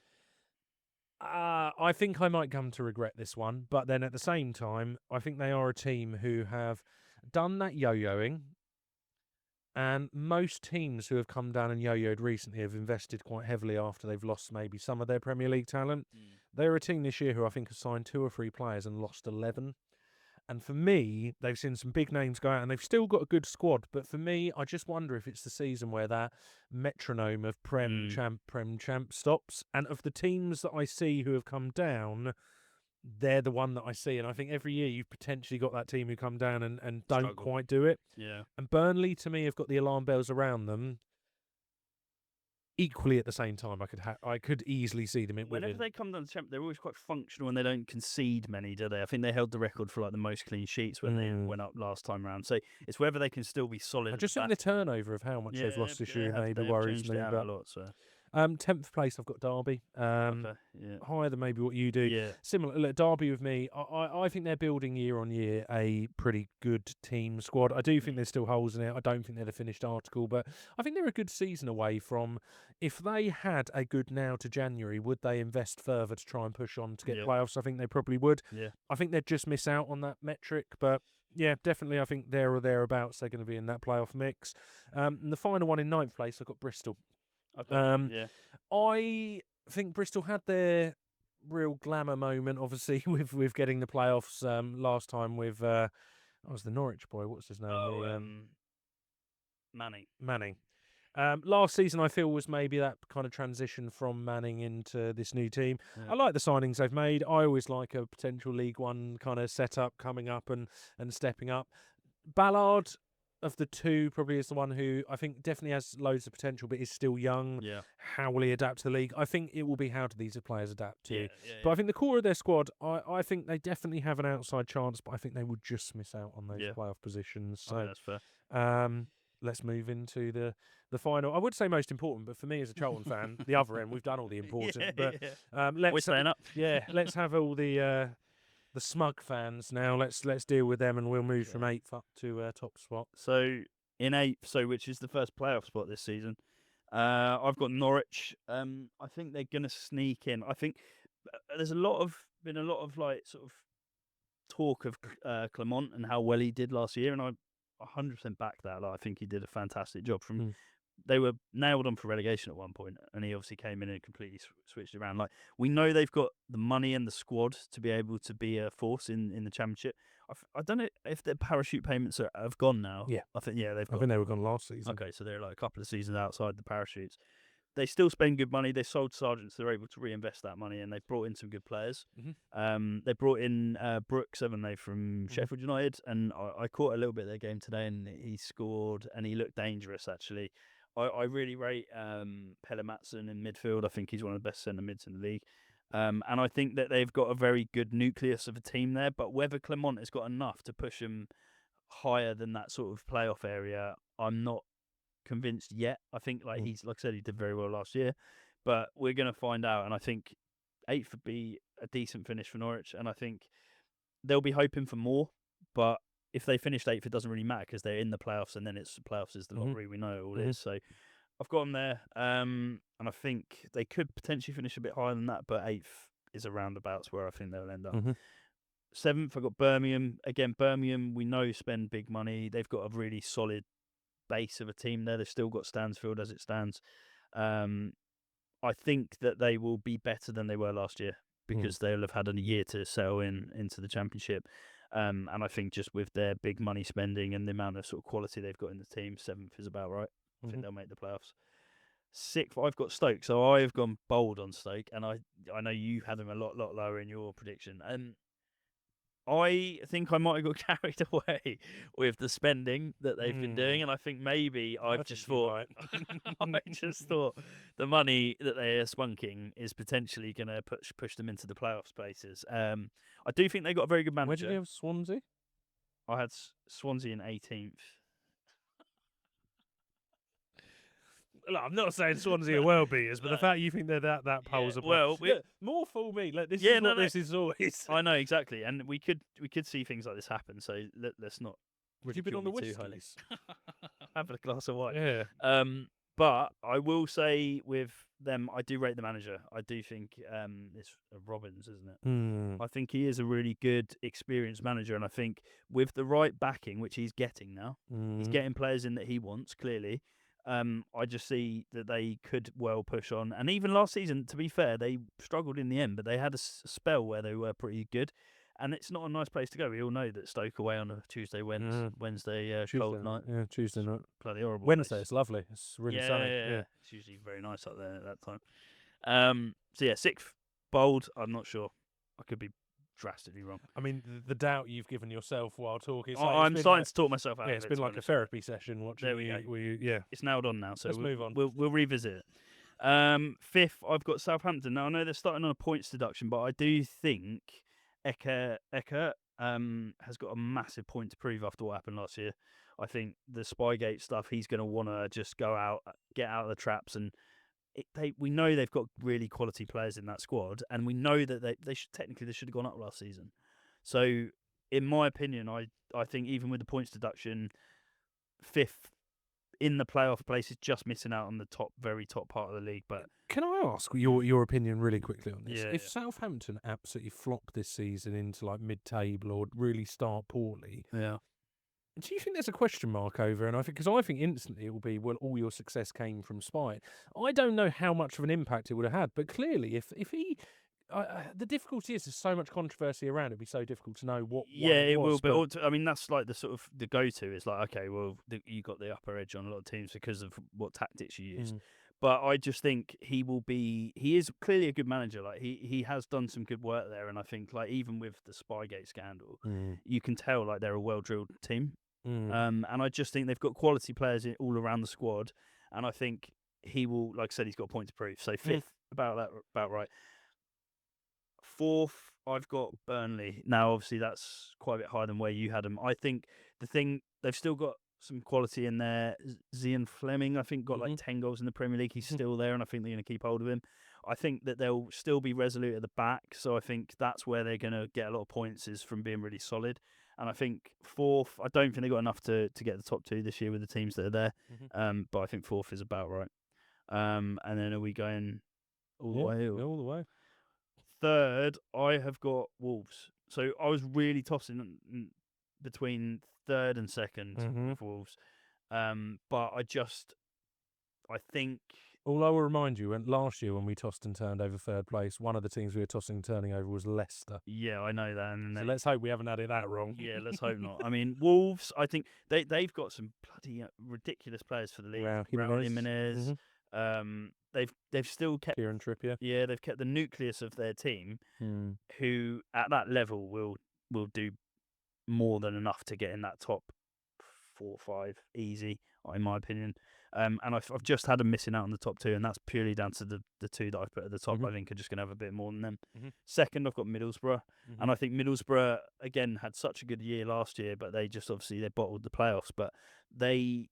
I think I might come to regret this one, but then at the same time, I think they are a team who have done that yo-yoing. And most teams who have come down and yo-yoed recently have invested quite heavily after they've lost maybe some of their Premier League talent. They're a team this year who I think have signed 2 or 3 players and lost 11. And for me, they've seen some big names go out and they've still got a good squad. But for me, I just wonder if it's the season where that metronome of Prem Champ stops. And of the teams that I see who have come down, they're the one that I see. And I think every year you've potentially got that team who come down and don't quite do it. Yeah. And Burnley, to me, have got the alarm bells around them. Equally at the same time, I could easily see them. Whenever they come down to champ, they're always quite functional and they don't concede many, do they? I think they held the record for like the most clean sheets when they went up last time round. So it's whether they can still be solid. I just think the turnover of how much they've lost this year maybe worries me. A lot, so. 10th place, I've got Derby. Higher than maybe what you do. Yeah. Similar. Look, Derby with me, I think they're building year on year a pretty good team squad. I do think there's still holes in it. I don't think they're the finished article, but I think they're a good season away from. If they had a good now to January, would they invest further to try and push on to get playoffs? I think they probably would. Yeah. I think they'd just miss out on that metric, but yeah, definitely. I think there or thereabouts they're going to be in that playoff mix. And the final one in 9th place, I've got Bristol. Okay. I think Bristol had their real glamour moment, obviously, with getting the playoffs last time with was the Norwich boy. What's his name? Manning. Last season, I feel, was maybe that kind of transition from Manning into this new team. Yeah. I like the signings they've made. I always like a potential League One kind of setup coming up and stepping up. Ballard, of the two, probably is the one who I think definitely has loads of potential, but is still young. Yeah. How will he adapt to the league? I think it will be how do these players adapt to. But I think the core of their squad, I think they definitely have an outside chance, but I think they would just miss out on those playoff positions. So that's fair. Let's move into the final. I would say most important, but for me as a Charlton fan, the other end, we've done all the important. We're staying up. Let's have all the smug fans now. Let's deal with them, and we'll move from 8th up to top spot. So in 8th, which is the first playoff spot this season, I've got Norwich. I think they're gonna sneak in. I think there's been a lot of like sort of talk of Clement and how well he did last year, and I 100% back that. Like, I think he did a fantastic job. They were nailed on for relegation at one point, and he obviously came in and completely switched it around. Like, we know they've got the money and the squad to be able to be a force in the Championship. I don't know if their parachute payments have gone now. Yeah, I think they've gone. I think they were gone last season. Okay, so they're like a couple of seasons outside the parachutes. They still spend good money. They sold Sargent, so they're able to reinvest that money, and they've brought in some good players. They brought in Brooks, haven't they, from Sheffield United, and I caught a little bit of their game today, and he scored, and he looked dangerous, actually. I really rate Pelle Matson in midfield. I think he's one of the best centre mids in the league. And I think that they've got a very good nucleus of a team there, but whether Clement has got enough to push them higher than that sort of playoff area, I'm not convinced yet. I think he's like I said, he did very well last year, but we're going to find out. And I think 8th would be a decent finish for Norwich, and I think they'll be hoping for more. But if they finished 8th, it doesn't really matter because they're in the playoffs, and then it's the playoffs is the lottery. We know it all is. So I've got them there, and I think they could potentially finish a bit higher than that, but 8th is around abouts where I think they'll end up. 7th, I've got Birmingham. Again, Birmingham, we know spend big money. They've got a really solid base of a team there. They've still got Stansfield as it stands. I think that they will be better than they were last year because they'll have had a year to settle into the Championship. And I think just with their big money spending and the amount of sort of quality they've got in the team, 7th is about right. I think they'll make the playoffs. 6th, I've got Stoke. So I've gone bold on Stoke, and I know you had them a lot lower in your prediction. And I think I might have got carried away with the spending that they've been doing, and I think maybe I just thought the money that they are spunking is potentially going to push them into the playoff spaces. I do think they got a very good manager. Where did you have Swansea? I had Swansea in 18th. Look, I'm not saying Swansea are well beaters, but the fact you think they're that polls apart. Well, more fool me. Like, this this is always. I know exactly, and we could see things like this happen. So let's not. Have you been on the whiskies? Have a glass of wine. Yeah. But I will say with them, I do rate the manager. I do think it's Robbins, isn't it? I think he is a really good, experienced manager, and I think with the right backing, which he's getting now, he's getting players in that he wants clearly. I just see that they could well push on. And even last season, to be fair, they struggled in the end, but they had a spell where they were pretty good. And it's not a nice place to go. We all know that Stoke away on a Tuesday, Wednesday, cold night. Yeah, Tuesday night. Bloody horrible. Wednesday, place. It's lovely. It's really sunny. Yeah. It's usually very nice up there at that time. So 6th, bold. I'm not sure. I could be drastically wrong. I mean, the doubt you've given yourself while talking. I'm starting to talk myself out. Yeah, it's been like a therapy session watching. There we go. Yeah, it's nailed on now. So let's move on. We'll revisit it. 5th, I've got Southampton. Now I know they're starting on a points deduction, but I do think Eka has got a massive point to prove after what happened last year. I think the Spygate stuff, he's going to want to just go out, get out of the traps, and we know they've got really quality players in that squad, and we know that they should have gone up last season. So, in my opinion, I think even with the points deduction, 5th in the playoff place is just missing out on the very top part of the league. But can I ask your opinion really quickly on this? Yeah, if Southampton absolutely flop this season into like mid-table or really start poorly, do you think there's a question mark over? And I think instantly it will be, well, all your success came from spite. I don't know how much of an impact it would have had, but clearly, if he, the difficulty is there's so much controversy around. It'd be so difficult to know what. It will. But I mean, that's like the sort of the go-to. It's like, okay, well, you got the upper edge on a lot of teams because of what tactics you use. But I just think he is clearly a good manager. Like he has done some good work there, and I think like even with the Spygate scandal, you can tell like they're a well-drilled team. And I just think they've got quality players all around the squad, and I think he will, like I said, he's got a point to prove. So 5th, about right. 4th, I've got Burnley. Now, obviously, that's quite a bit higher than where you had them. I think they've still got some quality in there. Zian Fleming, I think, got like 10 goals in the Premier League. He's still there, and I think they're going to keep hold of him. I think that they'll still be resolute at the back, so I think that's where they're going to get a lot of points is from being really solid. And I think 4th, I don't think they got enough to get the top 2 this year with the teams that are there. But I think 4th is about right. And then are we going all the way? All the way. 3rd, I have got Wolves. So I was really tossing between 3rd and 2nd with Wolves. But I think... All I will remind you, last year when we tossed and turned over 3rd place, one of the teams we were tossing and turning over was Leicester. Yeah, I know that. And so let's hope we haven't added that wrong. Yeah, let's hope not. I mean, Wolves, I think they've got some bloody ridiculous players for the league. Raul Jimenez. They've still kept Kieran Trippier. Yeah, they've kept the nucleus of their team, who at that level will do more than enough to get in that top 4 or 5 easy, in my opinion. And I've just had them missing out on the top 2, and that's purely down to the 2 that I've put at the top. I think are just going to have a bit more than them. 2nd, I've got Middlesbrough, and I think Middlesbrough again had such a good year last year, but they just obviously they bottled the playoffs, but they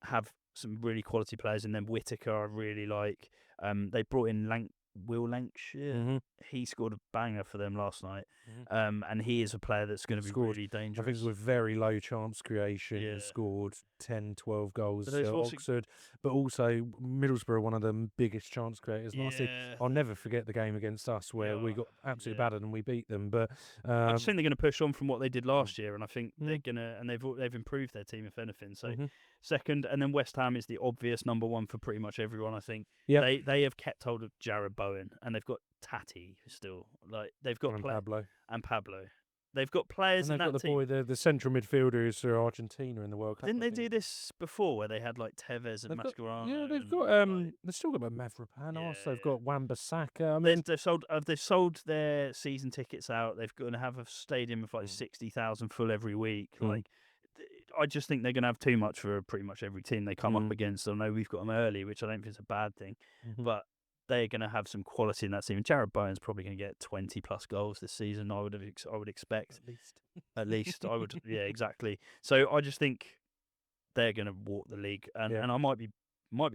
have some really quality players, and then Whittaker I really like. They brought in Will Lancashire. Mm-hmm. He scored a banger for them last night. Mm-hmm. And he is a player that's going to be really dangerous. I think with very low chance creation, Yeah. scored 10, 12 goals But at Oxford. But also Middlesbrough, one of the biggest chance creators. And I'll never forget the game against us where we got absolutely battered and we beat them. But I just think they're going to push on from what they did last year, and I think they're going to, and they've improved their team if anything. So second, and then West Ham is the obvious number one for pretty much everyone. I think they have kept hold of Jared Bowen, and they've got Tati still. Like they've got Pablo. They've got players and in that got the team. boy, the central midfielder who's for Argentina in the World Cup. Didn't they do this before, where they had like Tevez and Mascherano? Yeah, they've got they've still got Mavropanos. They've got Wan-Bissaka. I mean, they've sold their season tickets out. They're going to have a stadium of like 60,000 full every week. Like, I just think they're going to have too much for pretty much every team they come up against. I know we've got them early, which I don't think is a bad thing, but they're going to have some quality in that team. Jared Bowen's probably going to get 20 plus goals this season. I would expect at least. I would, yeah, exactly. So I just think they're going to walk the league, and I might be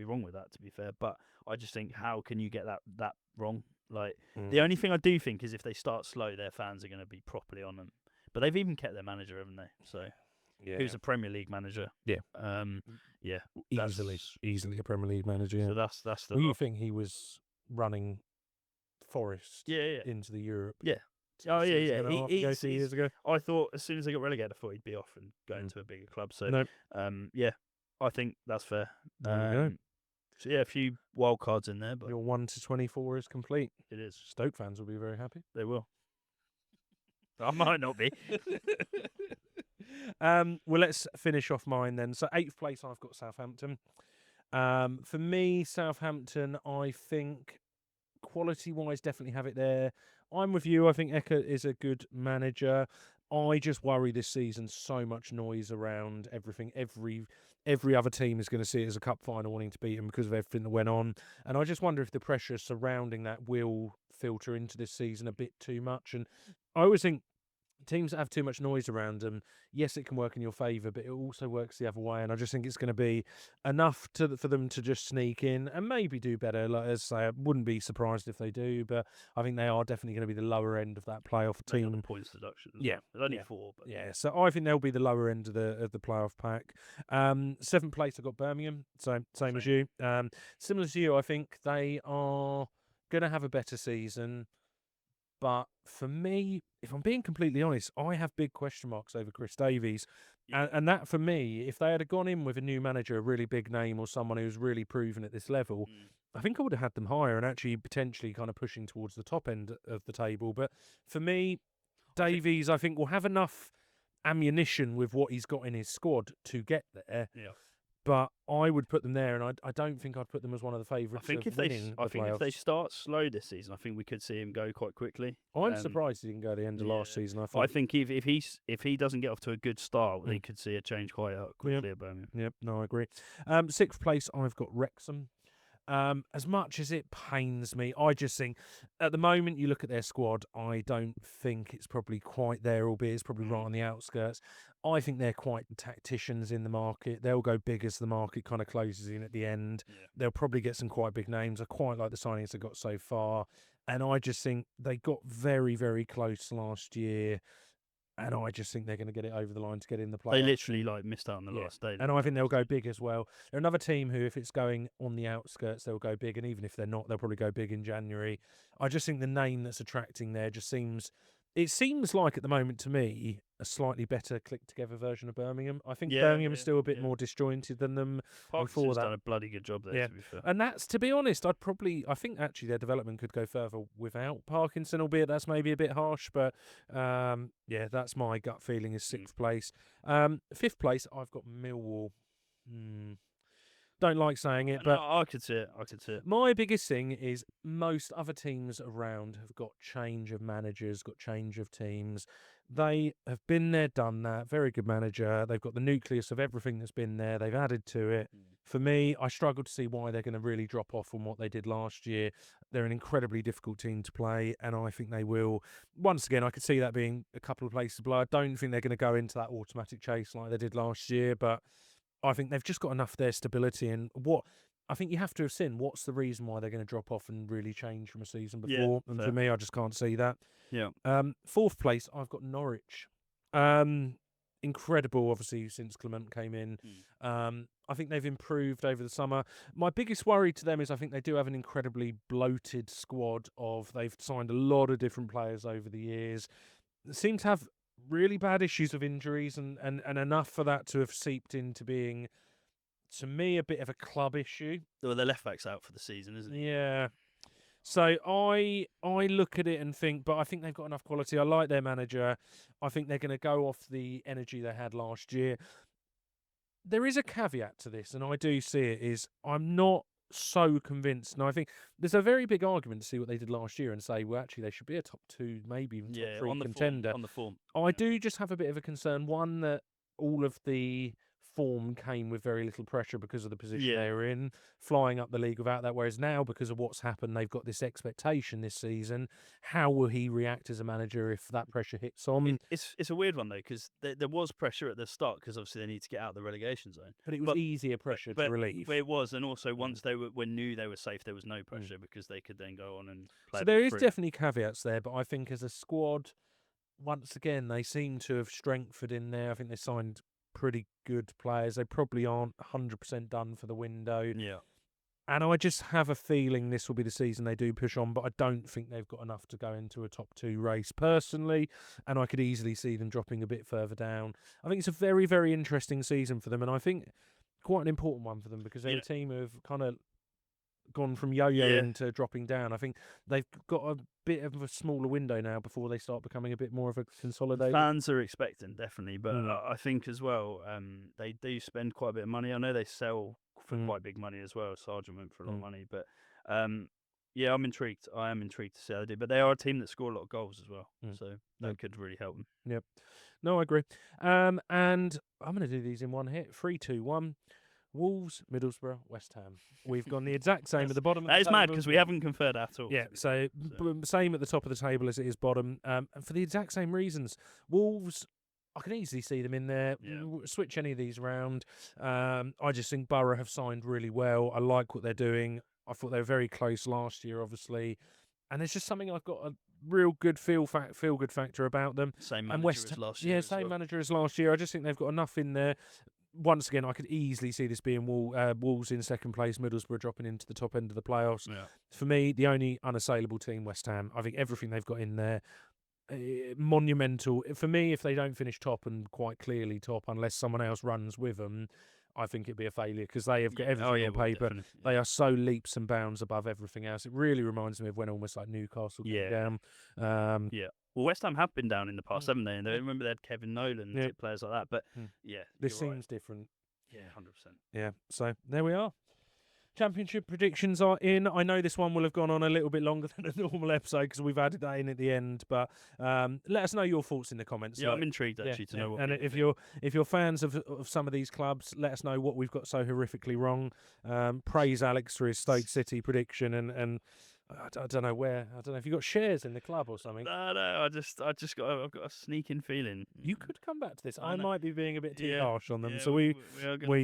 wrong with that, to be fair. But I just think, how can you get that wrong? Like the only thing I do think is if they start slow, their fans are going to be properly on them. But they've even kept their manager, haven't they? So. Yeah. Who's a Premier League manager? Yeah, easily a Premier League manager. Yeah. So that's the. Well, you think he was running Forest? Into the Europe. Yeah. Oh yeah. He 2 years ago. I thought as soon as they got relegated, I thought he'd be off and go into a bigger club. So I think that's fair. There you go. So a few wild cards in there, but your 1 to 24 is complete. It is. Stoke fans will be very happy. They will. I might not be. Well, let's finish off mine then. So 8th place, I've got Southampton. For me, Southampton, I think quality-wise, definitely have it there. I'm with you. I think Eka is a good manager. I just worry this season, so much noise around everything. Every other team is going to see it as a cup final wanting to beat them because of everything that went on. And I just wonder if the pressure surrounding that will filter into this season a bit too much. And I always think teams that have too much noise around them, yes, it can work in your favour, but it also works the other way. And I just think it's going to be enough for them to just sneak in and maybe do better. Like, as I say, I wouldn't be surprised if they do, but I think they are definitely going to be the lower end of that playoff team. The points deduction. Yeah, there's only 4. But so I think they'll be the lower end of the playoff pack. 7th place, I've got Birmingham. So same as you. Similar to you, I think they are going to have a better season. But for me, if I'm being completely honest, I have big question marks over Chris Davies. And that, for me, if they had gone in with a new manager, a really big name or someone who's really proven at this level, I think I would have had them higher and actually potentially kind of pushing towards the top end of the table. But for me, Davies, I think, will have enough ammunition with what he's got in his squad to get there. Yeah. But I would put them there, and I don't think I'd put them as one of the favourites. I think if they start slow this season, I think we could see him go quite quickly. I'm surprised he didn't go at the end of last season. I think if he doesn't get off to a good start, they could see a change quite quickly at Birmingham. Yep, no, I agree. 6th place, I've got Wrexham. As much as it pains me, I just think at the moment you look at their squad, I don't think it's probably quite there, albeit it's probably right on the outskirts. I think they're quite tacticians in the market. They'll go big as the market kind of closes in at the end. Yeah. They'll probably get some quite big names. I quite like the signings they got so far. And I just think they got very, very close last year. And I just think they're going to get it over the line to get in the playoffs. They literally missed out on the last day. And I think they'll go big as well. They're another team who, if it's going on the outskirts, they'll go big. And even if they're not, they'll probably go big in January. I just think the name that's attracting there just seems... It seems like, at the moment, to me, a slightly better clicked-together version of Birmingham. I think Birmingham is still a bit more disjointed than them. Parkinson's done a bloody good job there, to be fair. And that's, to be honest, I think actually their development could go further without Parkinson, albeit that's maybe a bit harsh. But, that's my gut feeling is 6th place. 5th place, I've got Millwall. Don't like saying it, but I could see it. My biggest thing is most other teams around have got change of managers, got change of teams. They have been there, done that. Very good manager. They've got the nucleus of everything that's been there. They've added to it. For me, I struggle to see why they're going to really drop off from what they did last year. They're an incredibly difficult team to play, and I think they will. Once again, I could see that being a couple of places below. I don't think they're going to go into that automatic chase like they did last year, but I think they've just got enough there stability. And what I think you have to have seen, what's the reason why they're going to drop off and really change from a season before? And for me, I just can't see that. Yeah. Fourth place, I've got Norwich. Incredible, obviously, since Clement came in. I think they've improved over the summer. My biggest worry to them is I think they do have an incredibly bloated squad they've signed a lot of different players over the years. They seem to have really bad issues of injuries and enough for that to have seeped into being, to me, a bit of a club issue. Well, the left back's out for the season, isn't he? Yeah. So I look at it and think, but I think they've got enough quality. I like their manager. I think they're going to go off the energy they had last year. There is a caveat to this, and I do see it, is I'm not so convinced. And I think there's a very big argument to see what they did last year and say, well, actually, they should be a top 2, maybe even top 3 contender. On the form. I do just have a bit of a concern. One, that all of the form came with very little pressure because of the position they were in, flying up the league without that. Whereas now, because of what's happened, they've got this expectation this season. How will he react as a manager if that pressure hits on? It's a weird one, though, because there was pressure at the start, because obviously they need to get out of the relegation zone. But it was easier pressure to relieve. But it was, and also once they knew they were safe, there was no pressure because they could then go on and play. So there is definitely caveats there, but I think as a squad, once again, they seem to have strengthened in there. I think they signed pretty good players. They probably aren't 100% done for the window. Yeah. And I just have a feeling this will be the season they do push on, but I don't think they've got enough to go into a top 2 race personally, and I could easily see them dropping a bit further down. I think it's a very, very interesting season for them, and I think quite an important one for them, because they're a team who've kind of gone from yo-yoing to dropping down. I think they've got a bit of a smaller window now before they start becoming a bit more of a consolidated. Fans are expecting, definitely, but I think as well, they do spend quite a bit of money. I know they sell for quite big money as well. Sargent went for a lot of money, but yeah, I'm intrigued. I am intrigued to see how they do. But they are a team that score a lot of goals as well, so that could really help them. Yep. No, I agree. And I'm going to do these in one hit. 3, 2, 1. Wolves, Middlesbrough, West Ham. We've gone the exact same at the bottom. That is mad, because we haven't conferred at all. Yeah, so same at the top of the table as it is bottom. And for the exact same reasons. Wolves, I can easily see them in there. Switch any of these around. I just think Borough have signed really well. I like what they're doing. I thought they were very close last year, obviously. And there's just something I've got a real good feel good factor about them. Same manager as last year. Yeah, same manager as last year. I just think they've got enough in there. Once again, I could easily see this being Wolves in second place, Middlesbrough dropping into the top end of the playoffs. Yeah. For me, the only unassailable team, West Ham. I think everything they've got in there, monumental. For me, if they don't finish top, and quite clearly top, unless someone else runs with them, I think it'd be a failure, because they have got everything on paper. They are so leaps and bounds above everything else. It really reminds me of when almost like Newcastle came down. Well, West Ham have been down in the past, haven't they? And I remember they had Kevin Nolan, players like that. But this seems different. Yeah, 100%. Yeah, so there we are. Championship predictions are in. I know this one will have gone on a little bit longer than a normal episode because we've added that in at the end. But let us know your thoughts in the comments. Yeah, I'm intrigued actually to know what. And if you're fans of some of these clubs, let us know what we've got so horrifically wrong. Praise Alex for his Stoke City prediction, and I don't know where. I don't know if you got shares in the club or something. No. I've got a sneaking feeling. You could come back to this. I might be being a bit too harsh on them, so we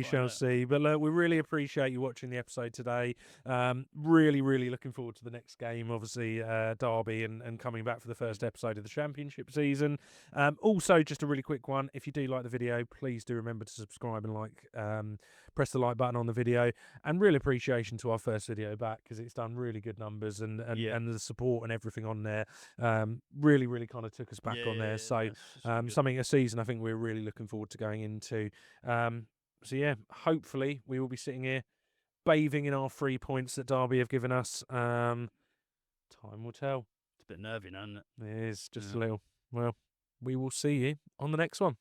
shall see. But look, we really appreciate you watching the episode today. Really, really looking forward to the next game. Obviously, Derby and coming back for the first episode of the Championship season. Also, just a really quick one. If you do like the video, please do remember to subscribe and press the like button on the video. And real appreciation to our first video back, because it's done really good numbers. And the support and everything on there really, really kind of took us back on there. So a season I think we're really looking forward to going into. So yeah, hopefully we will be sitting here bathing in our 3 points that Derby have given us. Time will tell. It's a bit nervy now, isn't it? It is, just a little. Well, we will see you on the next one.